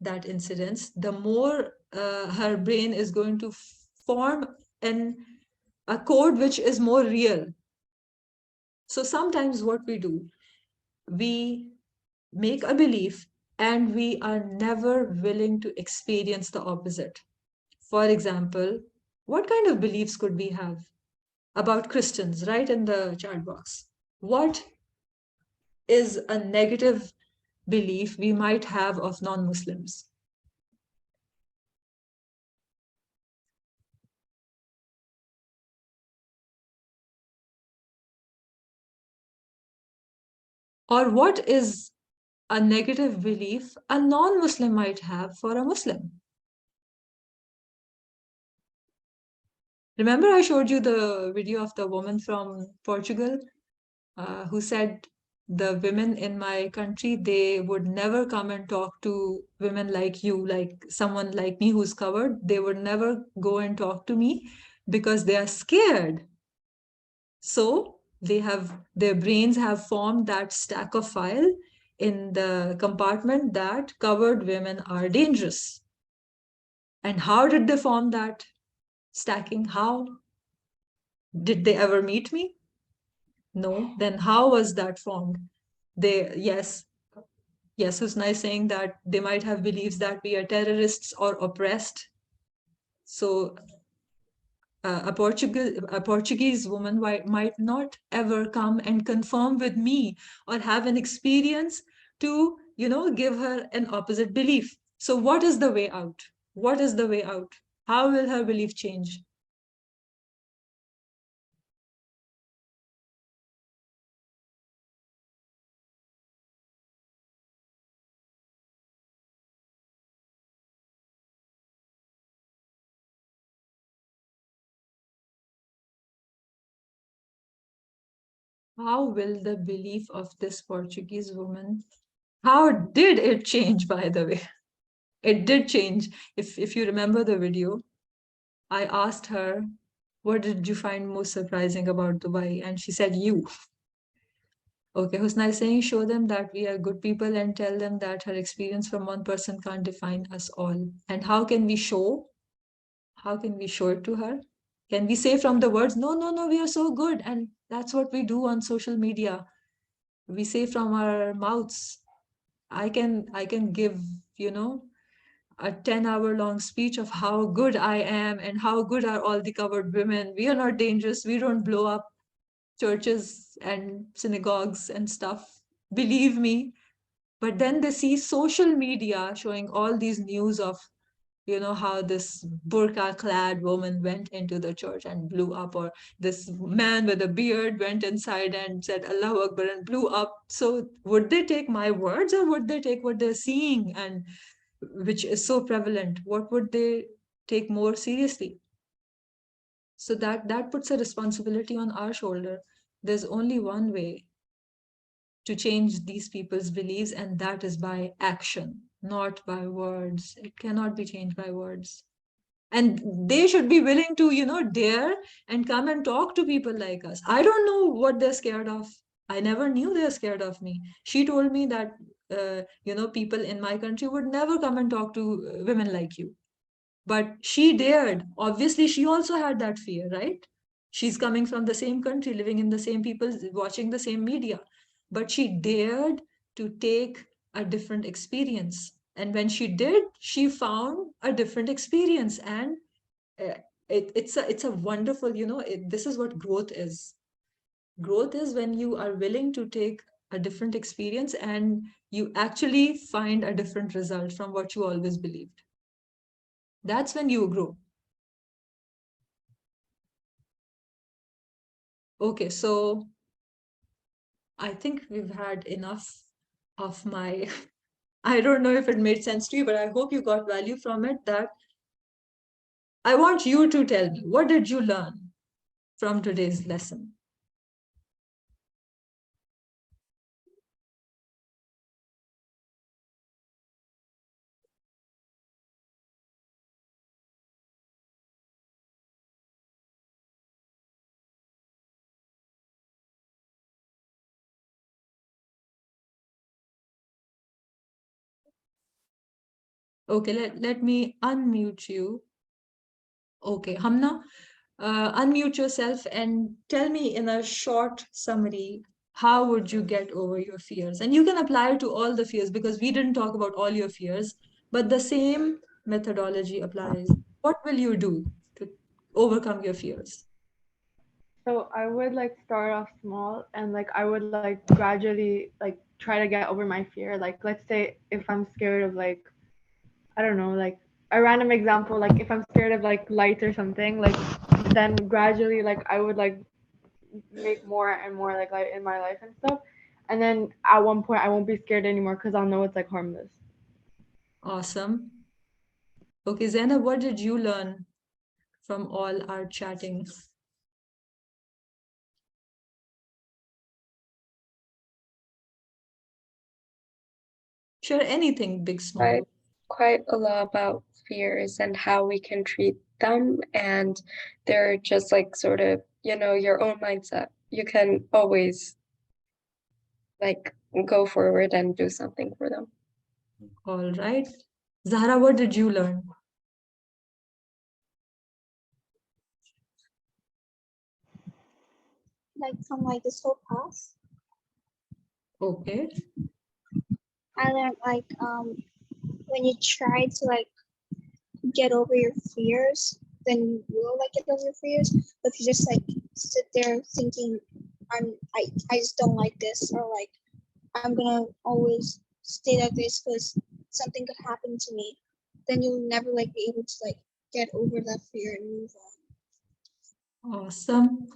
that incidence, the more her brain is going to form a code which is more real. So sometimes what we do, we make a belief and we are never willing to experience the opposite. For example, what kind of beliefs could we have about Christians? Write in the chat box. What is a negative belief we might have of non-Muslims? Or what is a negative belief a non-Muslim might have for a Muslim? Remember I showed you the video of the woman from Portugal who said the women in my country, they would never come and talk to women like you, like someone like me who's covered. They would never go and talk to me because they are scared. So their brains have formed that stack of file in the compartment that covered women are dangerous. And how did they form that stacking? How? Did they ever meet me? No. Then how was that formed? Yes, Husna is saying that they might have beliefs that we are terrorists or oppressed. So a Portuguese woman might not ever come and confirm with me or have an experience to, give her an opposite belief. So what is the way out? What is the way out? How will her belief change? How will the belief of this Portuguese woman, how did it change, by the way? It did change. If you remember the video, I asked her, what did you find most surprising about Dubai? And she said, you. Okay, Husna is saying, show them that we are good people and tell them that her experience from one person can't define us all. And how can we show? How can we show it to her? Can we say from the words, no, we are so good. And that's what we do on social media. We say from our mouths. I can give, a 10-hour-long speech of how good I am and how good are all the covered women. We are not dangerous. We don't blow up. churches and synagogues and stuff, believe me. But then they see social media showing all these news of, how this burqa clad woman went into the church and blew up, or this man with a beard went inside and said Allahu Akbar and blew up. So would they take my words, or would they take what they're seeing, and which is so prevalent? What would they take more seriously? So that puts a responsibility on our shoulder. There's only one way to change these people's beliefs, and that is by action, not by words. It cannot be changed by words. And they should be willing to, dare and come and talk to people like us. I don't know what they're scared of. I never knew they're scared of me. She told me that, people in my country would never come and talk to women like you. But she dared. Obviously, she also had that fear, right? She's coming from the same country, living in the same people, watching the same media. But she dared to take a different experience. And when she did, she found a different experience. And it's a wonderful, this is what growth is. Growth is when you are willing to take a different experience and you actually find a different result from what you always believed. That's when you grow. Okay, so I think we've had enough of my, I don't know if it made sense to you, but I hope you got value from it. That I want you to tell me, what did you learn from today's lesson? Okay, let me unmute you. Okay, Hamna, unmute yourself and tell me in a short summary, how would you get over your fears? And you can apply it to all the fears, because we didn't talk about all your fears, but the same methodology applies. What will you do to overcome your fears? So I would like start off small and like I would like gradually like try to get over my fear. Like let's say if I'm scared of like I don't know, like a random example, like if I'm scared of like lights or something, like then gradually like I would like make more and more like light in my life and stuff. And then at one point I won't be scared anymore because I'll know it's like harmless. Awesome. Okay, Zainab, what did you learn from all our chatting? Share anything, big, small. Quite a lot about fears and how we can treat them, and they're just like sort of, your own mindset. You can always like go forward and do something for them. All right. Zahra, what did you learn? Like from like this whole class, Okay. I learned like when you try to like get over your fears, then you will like get over your fears. But if you just like sit there thinking, I just don't like this, or like I'm gonna always stay like this because something could happen to me, then you'll never like be able to like get over that fear and move on. Awesome.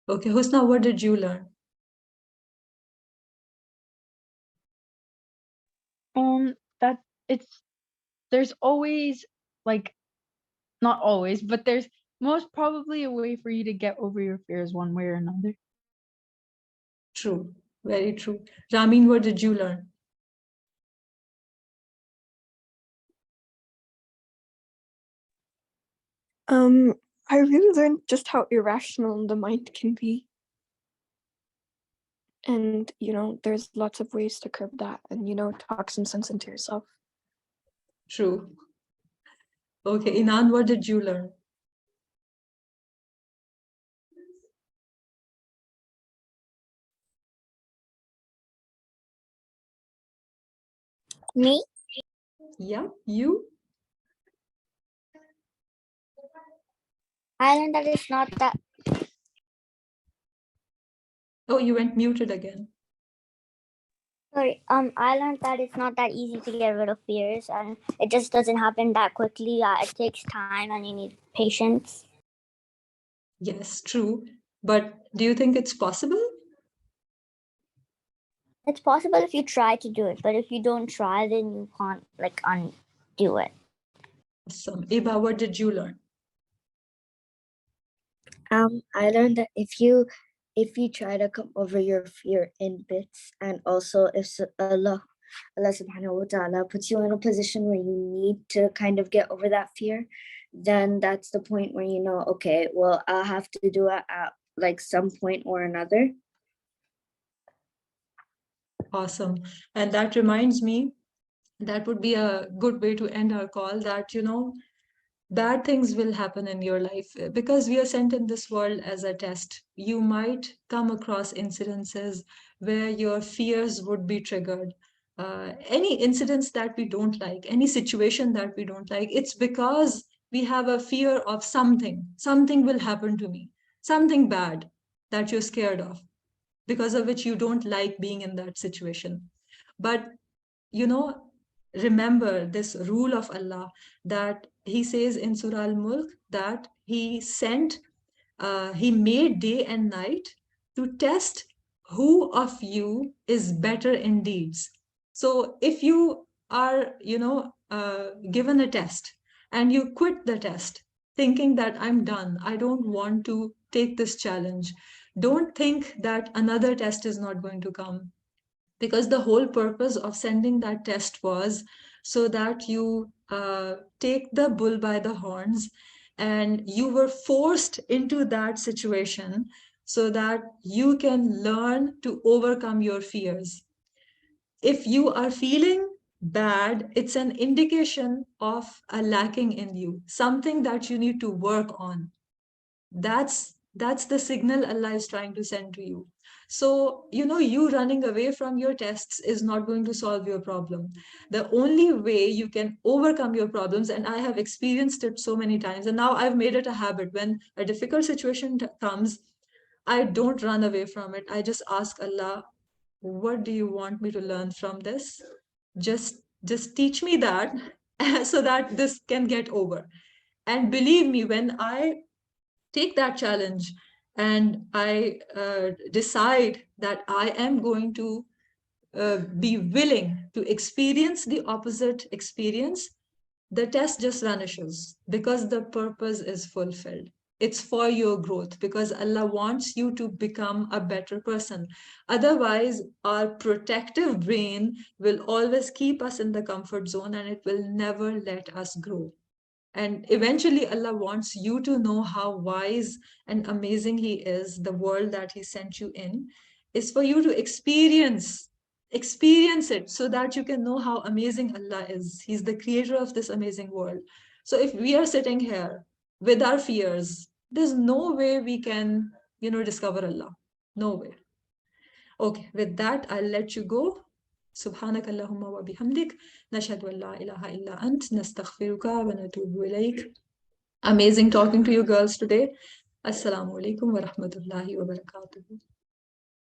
Okay, Husna, what did you learn? That there's always like not always, but there's most probably a way for you to get over your fears one way or another. True. Very true. Ramin, what did you learn? I really learned just how irrational the mind can be. And, there's lots of ways to curb that and, talk some sense into yourself. True. Okay, Inan, what did you learn? Me? Yeah, you? I learned that it's not that Oh, you went muted again. Sorry, I learned that it's not that easy to get rid of fears, and it just doesn't happen that quickly. It takes time, and you need patience. Yes, true. But do you think it's possible? It's possible if you try to do it, but if you don't try, then you can't like undo it. Awesome. Iba, what did you learn? I learned that if you try to come over your fear in bits, and also if Allah subhanahu wa ta'ala puts you in a position where you need to kind of get over that fear, then that's the point where you know, okay, well, I'll have to do it at like some point or another. Awesome. And that reminds me, that would be a good way to end our call, that, you know, bad things will happen in your life because we are sent in this world as a test. You might come across incidences where your fears would be triggered. Any incidents that we don't like, any situation that we don't like, it's because we have a fear of something. Something will happen to me, something bad that you're scared of, because of which you don't like being in that situation. But, you know, remember this rule of Allah that He says in Surah Al-Mulk that He made day and night to test who of you is better in deeds. So if you are, given a test and you quit the test thinking that I'm done, I don't want to take this challenge, don't think that another test is not going to come, because the whole purpose of sending that test was so that you take the bull by the horns, and you were forced into that situation so that you can learn to overcome your fears. If you are feeling bad, it's an indication of a lacking in you, something that you need to work on. That's the signal Allah is trying to send to you. So, you know, you running away from your tests is not going to solve your problem. The only way you can overcome your problems, and I have experienced it so many times, and now I've made it a habit. When a difficult situation comes, I don't run away from it. I just ask Allah, what do you want me to learn from this? Just teach me that so that this can get over. And believe me, when I take that challenge and I decide that I am going to be willing to experience the opposite experience, the test just vanishes because the purpose is fulfilled. It's for your growth, because Allah wants you to become a better person. Otherwise, our protective brain will always keep us in the comfort zone and it will never let us grow. And eventually, Allah wants you to know how wise and amazing He is. The world that He sent you in is for you to experience it so that you can know how amazing Allah is. He's the creator of this amazing world. So if we are sitting here with our fears, there's no way we can, discover Allah. No way. Okay, with that, I'll let you go. سبحانك اللهم وبحمدك نشهد أن لا إله إلا أنت نستغفرك ونتوب إليك. Amazing talking to you girls today. Assalamu alaikum wa rahmatullahi wa barakatuh.